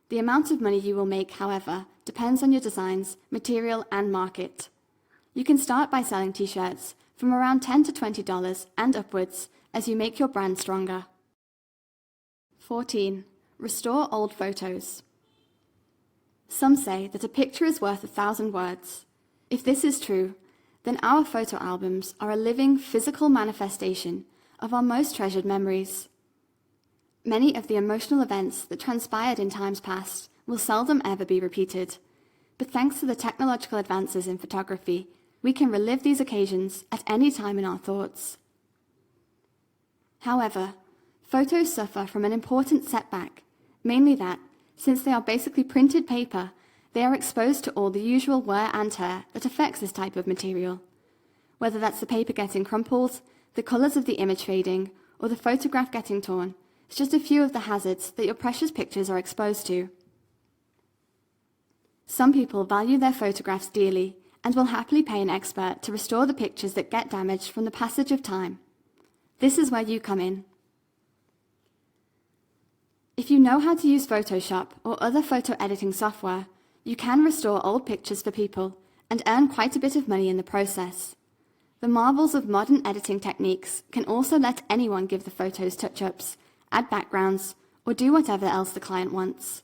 The amount of money you will make, however, depends on your designs, material, and market. You can start by selling t-shirts from around $10 to $20 and upwards as you make your brand stronger. 14. Restore old photos. Some say that a picture is worth 1,000 words. If this is true, then our photo albums are a living, physical manifestation of our most treasured memories. Many of the emotional events that transpired in times past will seldom ever be repeated, but thanks to the technological advances in photography, we can relive these occasions at any time in our thoughts. However, photos suffer from an important setback, mainly that, since they are basically printed paper, They are exposed to all the usual wear and tear that affects this type of material. Whether that's the paper getting crumpled, the colours of the image fading, or the photograph getting torn, it's just a few of the hazards that your precious pictures are exposed to. Some people value their photographs dearly and will happily pay an expert to restore the pictures that get damaged from the passage of time. This is where you come in. If you know how to use Photoshop or other photo editing software, you can restore old pictures for people and earn quite a bit of money in the process. The marvels of modern editing techniques can also let anyone give the photos touch-ups, add backgrounds, or do whatever else the client wants.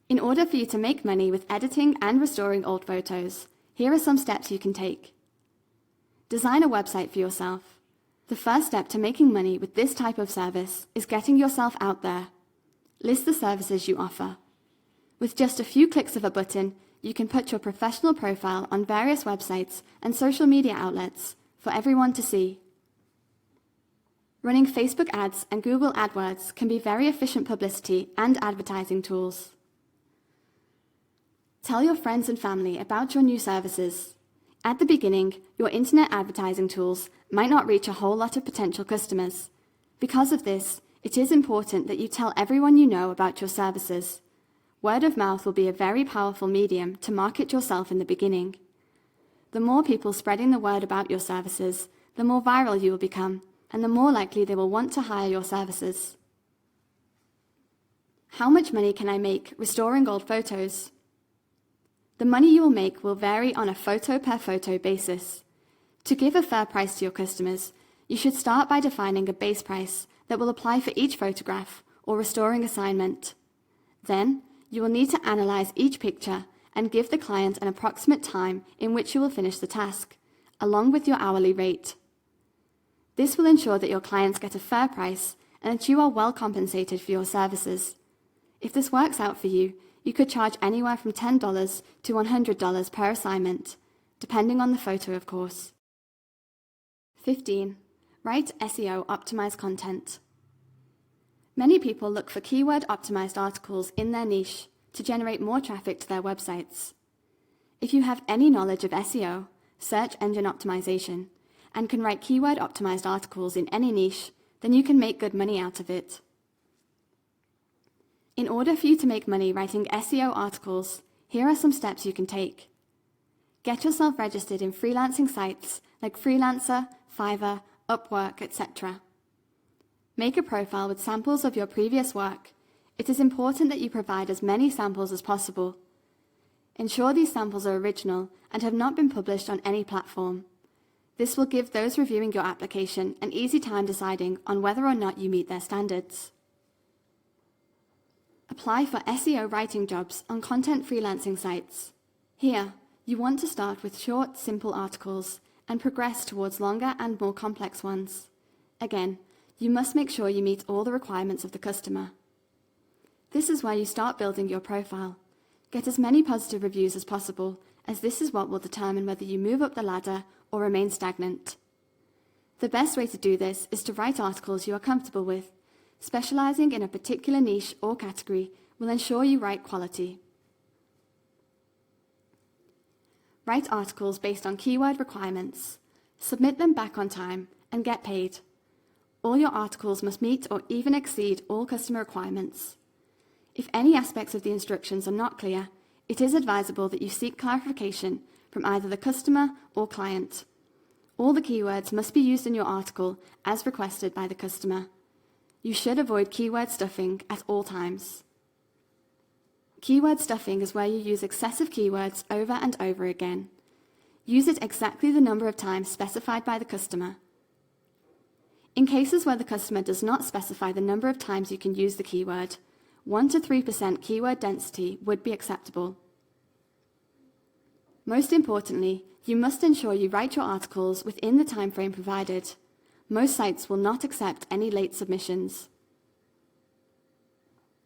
In order for you to make money with editing and restoring old photos, here are some steps you can take. Design a website for yourself. The first step to making money with this type of service is getting yourself out there. List the services you offer. With just a few clicks of a button, you can put your professional profile on various websites and social media outlets for everyone to see. Running Facebook ads and Google AdWords can be very efficient publicity and advertising tools. Tell your friends and family about your new services. At the beginning, your internet advertising tools might not reach a whole lot of potential customers. Because of this, it is important that you tell everyone you know about your services. Word of mouth will be a very powerful medium to market yourself in the beginning. The more people spreading the word about your services, the more viral you will become, and the more likely they will want to hire your services. How much money can I make restoring old photos? The money you will make will vary on a photo-per-photo basis. To give a fair price to your customers, you should start by defining a base price that will apply for each photograph or restoring assignment. Then, you will need to analyze each picture and give the client an approximate time in which you will finish the task, along with your hourly rate. This will ensure that your clients get a fair price and that you are well compensated for your services. If this works out for you, you could charge anywhere from $10 to $100 per assignment, depending on the photo, of course. 15. Write SEO-optimized content. Many people look for keyword-optimized articles in their niche to generate more traffic to their websites. If you have any knowledge of SEO, search engine optimization, and can write keyword-optimized articles in any niche, then you can make good money out of it. In order for you to make money writing SEO articles, here are some steps you can take. Get yourself registered in freelancing sites like Freelancer, Fiverr, Upwork, etc. Make a profile with samples of your previous work. It is important that you provide as many samples as possible. Ensure these samples are original and have not been published on any platform. This will give those reviewing your application an easy time deciding on whether or not you meet their standards. Apply for SEO writing jobs on content freelancing sites. Here, you want to start with short, simple articles and progress towards longer and more complex ones. Again, you must make sure you meet all the requirements of the customer. This is where you start building your profile. Get as many positive reviews as possible, as this is what will determine whether you move up the ladder or remain stagnant. The best way to do this is to write articles you are comfortable with. Specializing in a particular niche or category will ensure you write quality. Write articles based on keyword requirements. Submit them back on time and get paid. All your articles must meet or even exceed all customer requirements. If any aspects of the instructions are not clear, it is advisable that you seek clarification from either the customer or client. All the keywords must be used in your article as requested by the customer. You should avoid keyword stuffing at all times. Keyword stuffing is where you use excessive keywords over and over again. Use it exactly the number of times specified by the customer. In cases where the customer does not specify the number of times you can use the keyword, 1 to 3% keyword density would be acceptable. Most importantly, you must ensure you write your articles within the time frame provided. Most sites will not accept any late submissions.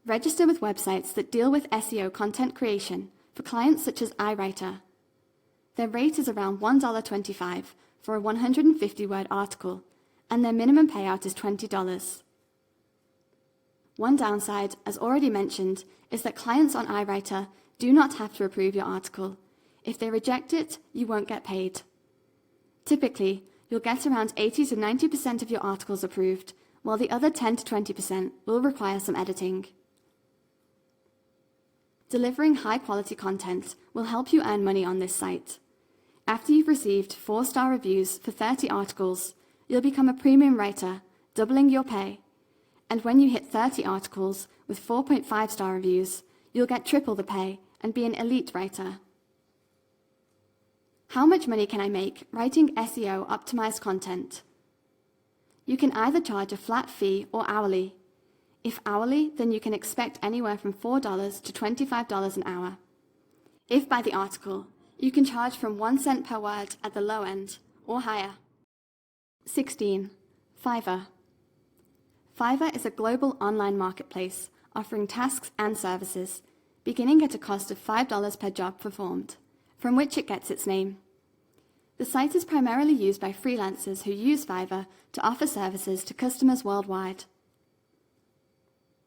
Register with websites that deal with SEO content creation for clients such as iWriter. Their rate is around $1.25 for a 150-word article, and their minimum payout is $20. One downside, as already mentioned, is that clients on iWriter do not have to approve your article. If they reject it, you won't get paid. Typically, you'll get around 80 to 90% of your articles approved, while the other 10 to 20% will require some editing. Delivering high-quality content will help you earn money on this site. After you've received 4-star reviews for 30 articles, you'll become a premium writer, doubling your pay. And when you hit 30 articles with 4.5-star reviews, you'll get triple the pay and be an elite writer. How much money can I make writing SEO-optimized content? You can either charge a flat fee or hourly. If hourly, then you can expect anywhere from $4 to $25 an hour. If by the article, you can charge from 1 cent per word at the low end or higher. 16. Fiverr. Fiverr is a global online marketplace offering tasks and services, beginning at a cost of $5 per job performed, from which it gets its name. The site is primarily used by freelancers who use Fiverr to offer services to customers worldwide.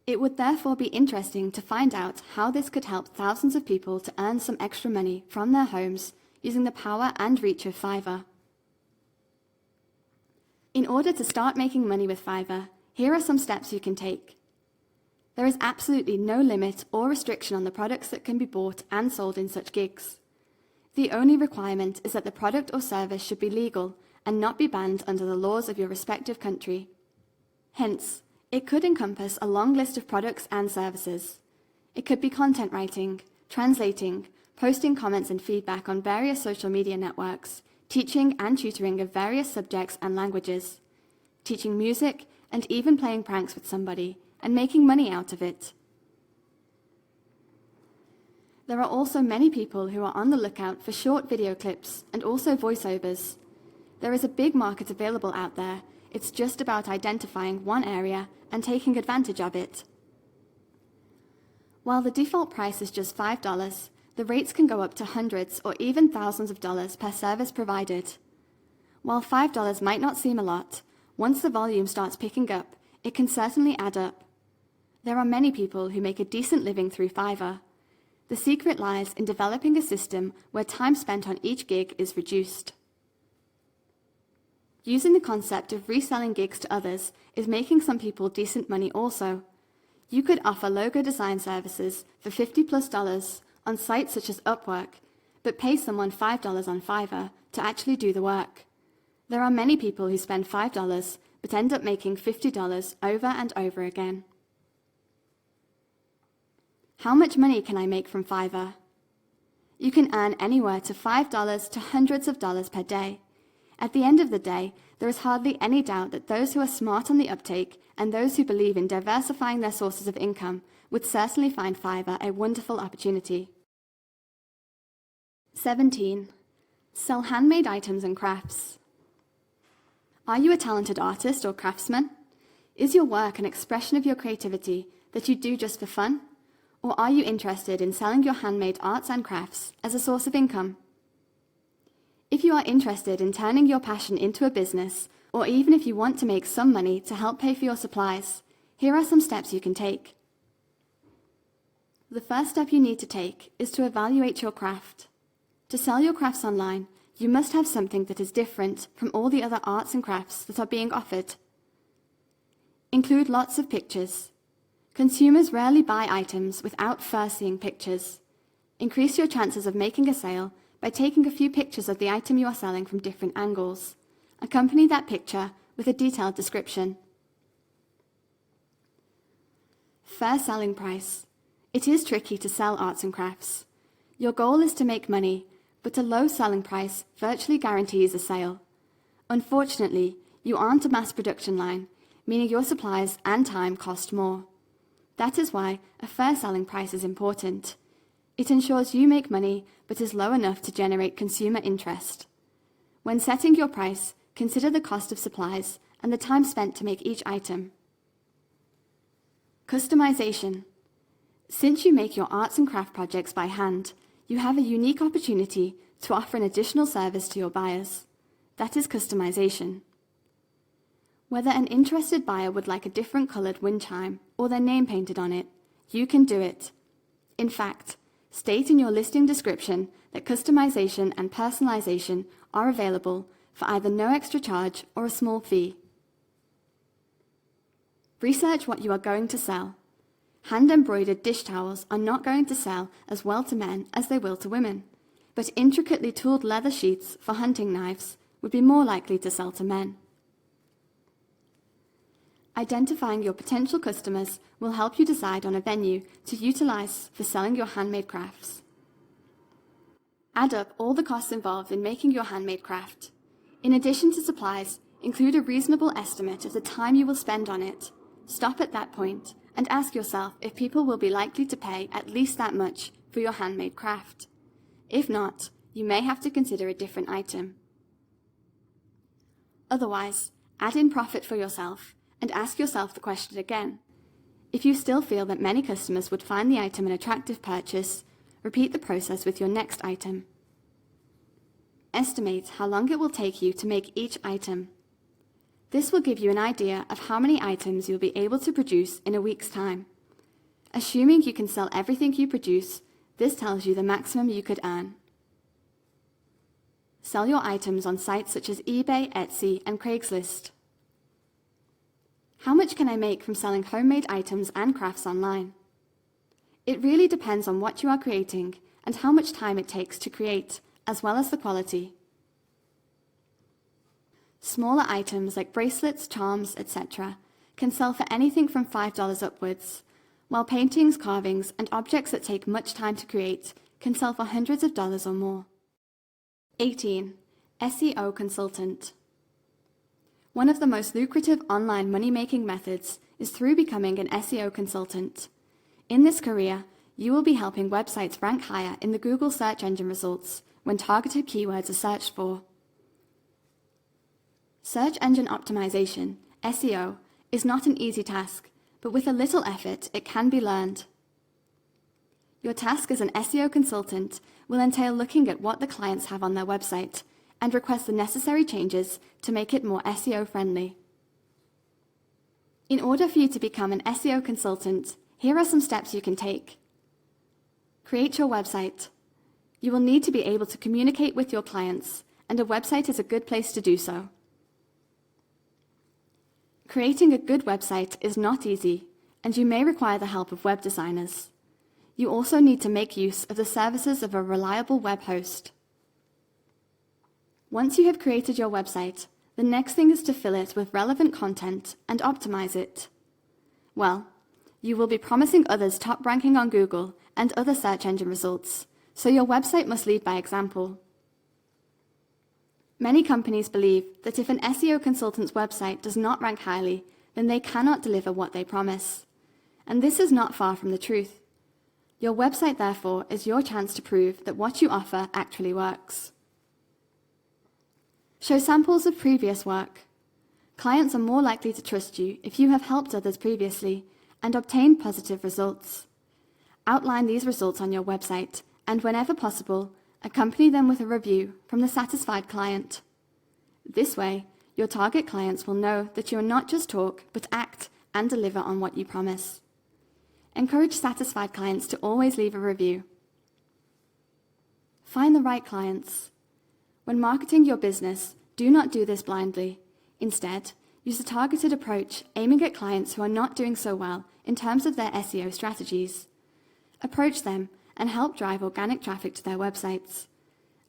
It would therefore be interesting to find out how this could help thousands of people to earn some extra money from their homes using the power and reach of Fiverr. In order to start making money with Fiverr, here are some steps you can take. There is absolutely no limit or restriction on the products that can be bought and sold in such gigs. The only requirement is that the product or service should be legal and not be banned under the laws of your respective country. Hence, it could encompass a long list of products and services. It could be content writing, translating, posting comments and feedback on various social media networks, teaching and tutoring of various subjects and languages, teaching music, and even playing pranks with somebody and making money out of it. There are also many people who are on the lookout for short video clips and also voiceovers. There is a big market available out there. It's just about identifying one area and taking advantage of it. While the default price is just $5, the rates can go up to hundreds or even thousands of dollars per service provided. While $5 might not seem a lot, once the volume starts picking up, it can certainly add up. There are many people who make a decent living through Fiverr. The secret lies in developing a system where time spent on each gig is reduced. Using the concept of reselling gigs to others is making some people decent money also. You could offer logo design services for $50+ on sites such as Upwork, but pay someone $5 on Fiverr to actually do the work. There are many people who spend $5 but end up making $50 over and over again. How much money can I make from Fiverr? You can earn anywhere to $5 to hundreds of dollars per day. At the end of the day, there is hardly any doubt that those who are smart on the uptake and those who believe in diversifying their sources of income would certainly find Fiverr a wonderful opportunity. 17. Sell handmade items and crafts. Are you a talented artist or craftsman? Is your work an expression of your creativity that you do just for fun? Or are you interested in selling your handmade arts and crafts as a source of income? If you are interested in turning your passion into a business, or even if you want to make some money to help pay for your supplies, here are some steps you can take. The first step you need to take is to evaluate your craft. To sell your crafts online, you must have something that is different from all the other arts and crafts that are being offered. Include lots of pictures. Consumers rarely buy items without first seeing pictures. Increase your chances of making a sale by taking a few pictures of the item you are selling from different angles. Accompany that picture with a detailed description. Fair selling price. It is tricky to sell arts and crafts. Your goal is to make money, but a low selling price virtually guarantees a sale. Unfortunately, you aren't a mass production line, meaning your supplies and time cost more. That is why a fair selling price is important. It ensures you make money, but is low enough to generate consumer interest. When setting your price, consider the cost of supplies and the time spent to make each item. Customization. Since you make your arts and craft projects by hand, you have a unique opportunity to offer an additional service to your buyers. That is customization. Whether an interested buyer would like a different coloured wind chime or their name painted on it, you can do it. In fact, state in your listing description that customization and personalization are available for either no extra charge or a small fee. Research what you are going to sell. Hand-embroidered dish towels are not going to sell as well to men as they will to women, but intricately tooled leather sheaths for hunting knives would be more likely to sell to men. Identifying your potential customers will help you decide on a venue to utilize for selling your handmade crafts. Add up all the costs involved in making your handmade craft. In addition to supplies, include a reasonable estimate of the time you will spend on it. Stop at that point and ask yourself if people will be likely to pay at least that much for your handmade craft. If not, you may have to consider a different item. Otherwise, add in profit for yourself and ask yourself the question again. If you still feel that many customers would find the item an attractive purchase, repeat the process with your next item. Estimate how long it will take you to make each item. This will give you an idea of how many items you'll be able to produce in a week's time. Assuming you can sell everything you produce, this tells you the maximum you could earn. Sell your items on sites such as eBay, Etsy, and Craigslist. How much can I make from selling homemade items and crafts online? It really depends on what you are creating and how much time it takes to create, as well as the quality. Smaller items like bracelets, charms, etc. can sell for anything from $5 upwards, while paintings, carvings, and objects that take much time to create can sell for hundreds of dollars or more. 18. SEO consultant. One of the most lucrative online money-making methods is through becoming an SEO consultant. In this career, you will be helping websites rank higher in the Google search engine results when targeted keywords are searched for. Search engine optimization, SEO, is not an easy task, but with a little effort, it can be learned. Your task as an SEO consultant will entail looking at what the clients have on their website and request the necessary changes to make it more SEO friendly. In order for you to become an SEO consultant, here are some steps you can take. Create your website. You will need to be able to communicate with your clients, and a website is a good place to do so. Creating a good website is not easy, and you may require the help of web designers. You also need to make use of the services of a reliable web host. Once you have created your website, the next thing is to fill it with relevant content and optimize it. Well, you will be promising others top ranking on Google and other search engine results, so your website must lead by example. Many companies believe that if an SEO consultant's website does not rank highly, then they cannot deliver what they promise. And this is not far from the truth. Your website, therefore, is your chance to prove that what you offer actually works. Show samples of previous work. Clients are more likely to trust you if you have helped others previously and obtained positive results. Outline these results on your website and, whenever possible, accompany them with a review from the satisfied client. This way, your target clients will know that you are not just talk, but act and deliver on what you promise. Encourage satisfied clients to always leave a review. Find the right clients. When marketing your business, do not do this blindly. Instead, use a targeted approach aiming at clients who are not doing so well in terms of their SEO strategies. Approach them and help drive organic traffic to their websites.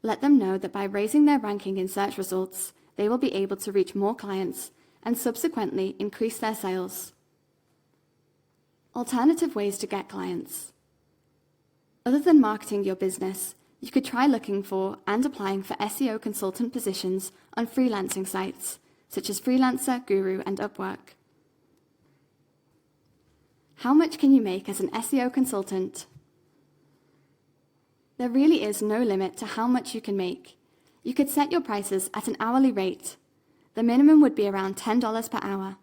Let them know that by raising their ranking in search results, they will be able to reach more clients and subsequently increase their sales. Alternative ways to get clients. Other than marketing your business, you could try looking for and applying for SEO consultant positions on freelancing sites, such as Freelancer, Guru, and Upwork. How much can you make as an SEO consultant? There really is no limit to how much you can make. You could set your prices at an hourly rate. The minimum would be around $10 per hour.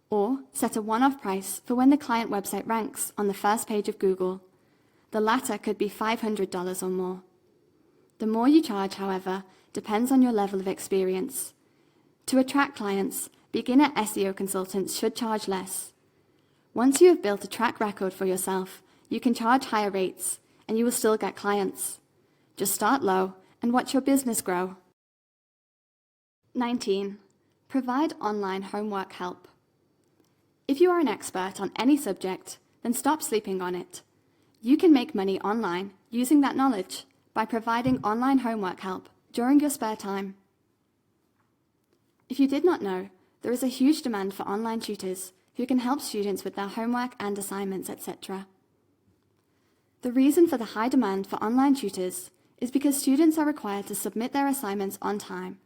Or set a one-off price for when the client website ranks on the first page of Google. The latter could be $500 or more. The more you charge, however, depends on your level of experience. To attract clients, beginner SEO consultants should charge less. Once you have built a track record for yourself, you can charge higher rates, and you will still get clients. Just start low and watch your business grow. 19. Provide online homework help. If you are an expert on any subject, then stop sleeping on it. You can make money online using that knowledge by providing online homework help during your spare time. If you did not know, there is a huge demand for online tutors who can help students with their homework and assignments, etc. The reason for the high demand for online tutors is because students are required to submit their assignments on time,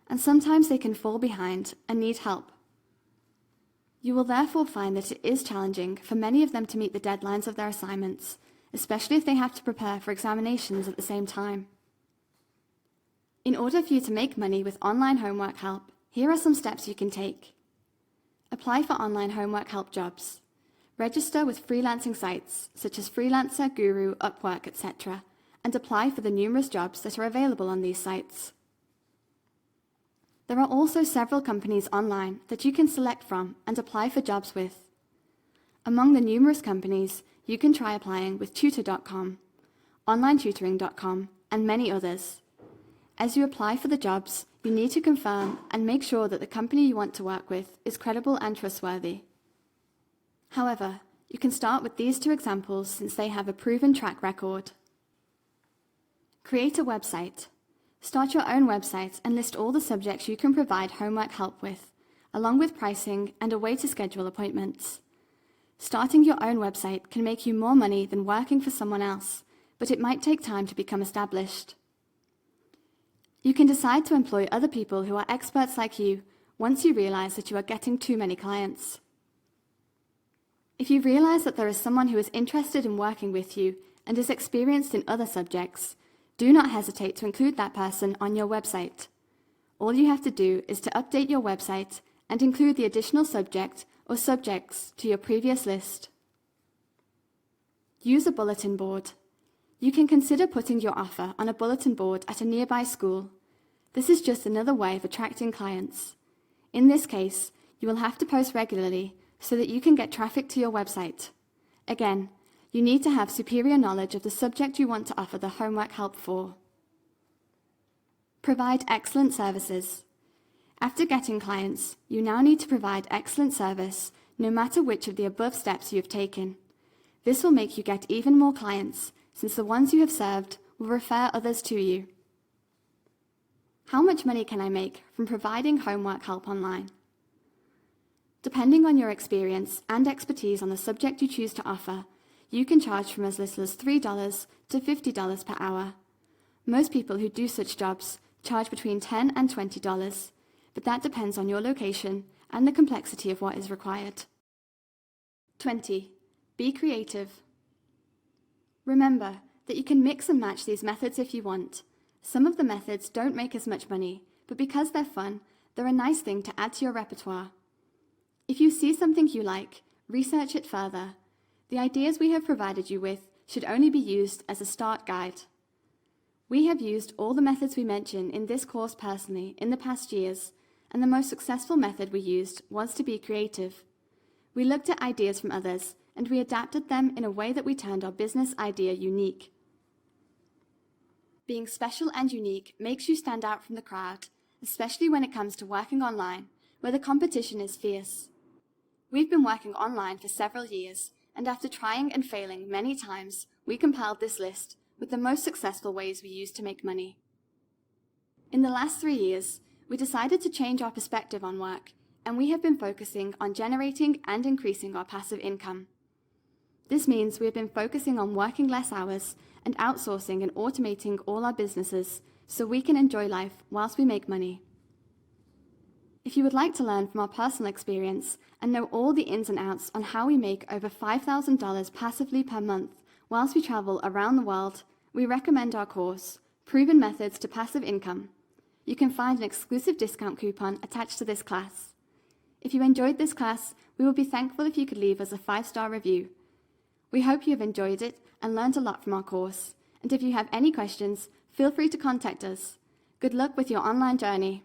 and sometimes they can fall behind and need help. You will therefore find that it is challenging for many of them to meet the deadlines of their assignments, especially if they have to prepare for examinations at the same time. In order for you to make money with online homework help, here are some steps you can take. Apply for online homework help jobs. Register with freelancing sites such as Freelancer, Guru, Upwork, etc., and apply for the numerous jobs that are available on these sites. There are also several companies online that you can select from and apply for jobs with. Among the numerous companies, you can try applying with Tutor.com, OnlineTutoring.com, and many others. As you apply for the jobs, you need to confirm and make sure that the company you want to work with is credible and trustworthy. However, you can start with these two examples since they have a proven track record. Create a website. Start your own website and list all the subjects you can provide homework help with, along with pricing and a way to schedule appointments. Starting your own website can make you more money than working for someone else, but it might take time to become established. You can decide to employ other people who are experts like you once you realize that you are getting too many clients. If you realize that there is someone who is interested in working with you and is experienced in other subjects, do not hesitate to include that person on your website. All you have to do is to update your website and include the additional subject or subjects to your previous list. Use a bulletin board. You can consider putting your offer on a bulletin board at a nearby school. This is just another way of attracting clients. In this case, you will have to post regularly so that you can get traffic to your website. Again, you need to have superior knowledge of the subject you want to offer the homework help for. Provide excellent services. After getting clients, you now need to provide excellent service no matter which of the above steps you have taken. This will make you get even more clients, since the ones you have served will refer others to you. How much money can I make from providing homework help online? Depending on your experience and expertise on the subject you choose to offer, you can charge from as little as $3 to $50 per hour. Most people who do such jobs charge between $10 and $20, but that depends on your location and the complexity of what is required. 20. Be creative. Remember that you can mix and match these methods if you want. Some of the methods don't make as much money, but because they're fun, they're a nice thing to add to your repertoire. If you see something you like, research it further. The ideas we have provided you with should only be used as a start guide. We have used all the methods we mention in this course personally in the past years, and the most successful method we used was to be creative. We looked at ideas from others, and we adapted them in a way that we turned our business idea unique. Being special and unique makes you stand out from the crowd, especially when it comes to working online, where the competition is fierce. We've been working online for several years, and after trying and failing many times, we compiled this list with the most successful ways we use to make money. In the last 3 years, we decided to change our perspective on work, and we have been focusing on generating and increasing our passive income. This means we have been focusing on working less hours and outsourcing and automating all our businesses so we can enjoy life whilst we make money. If you would like to learn from our personal experience and know all the ins and outs on how we make over $5,000 passively per month whilst we travel around the world, we recommend our course, Proven Methods to Passive Income. You can find an exclusive discount coupon attached to this class. If you enjoyed this class, we will be thankful if you could leave us a 5-star review. We hope you have enjoyed it and learned a lot from our course, and if you have any questions, feel free to contact us. Good luck with your online journey.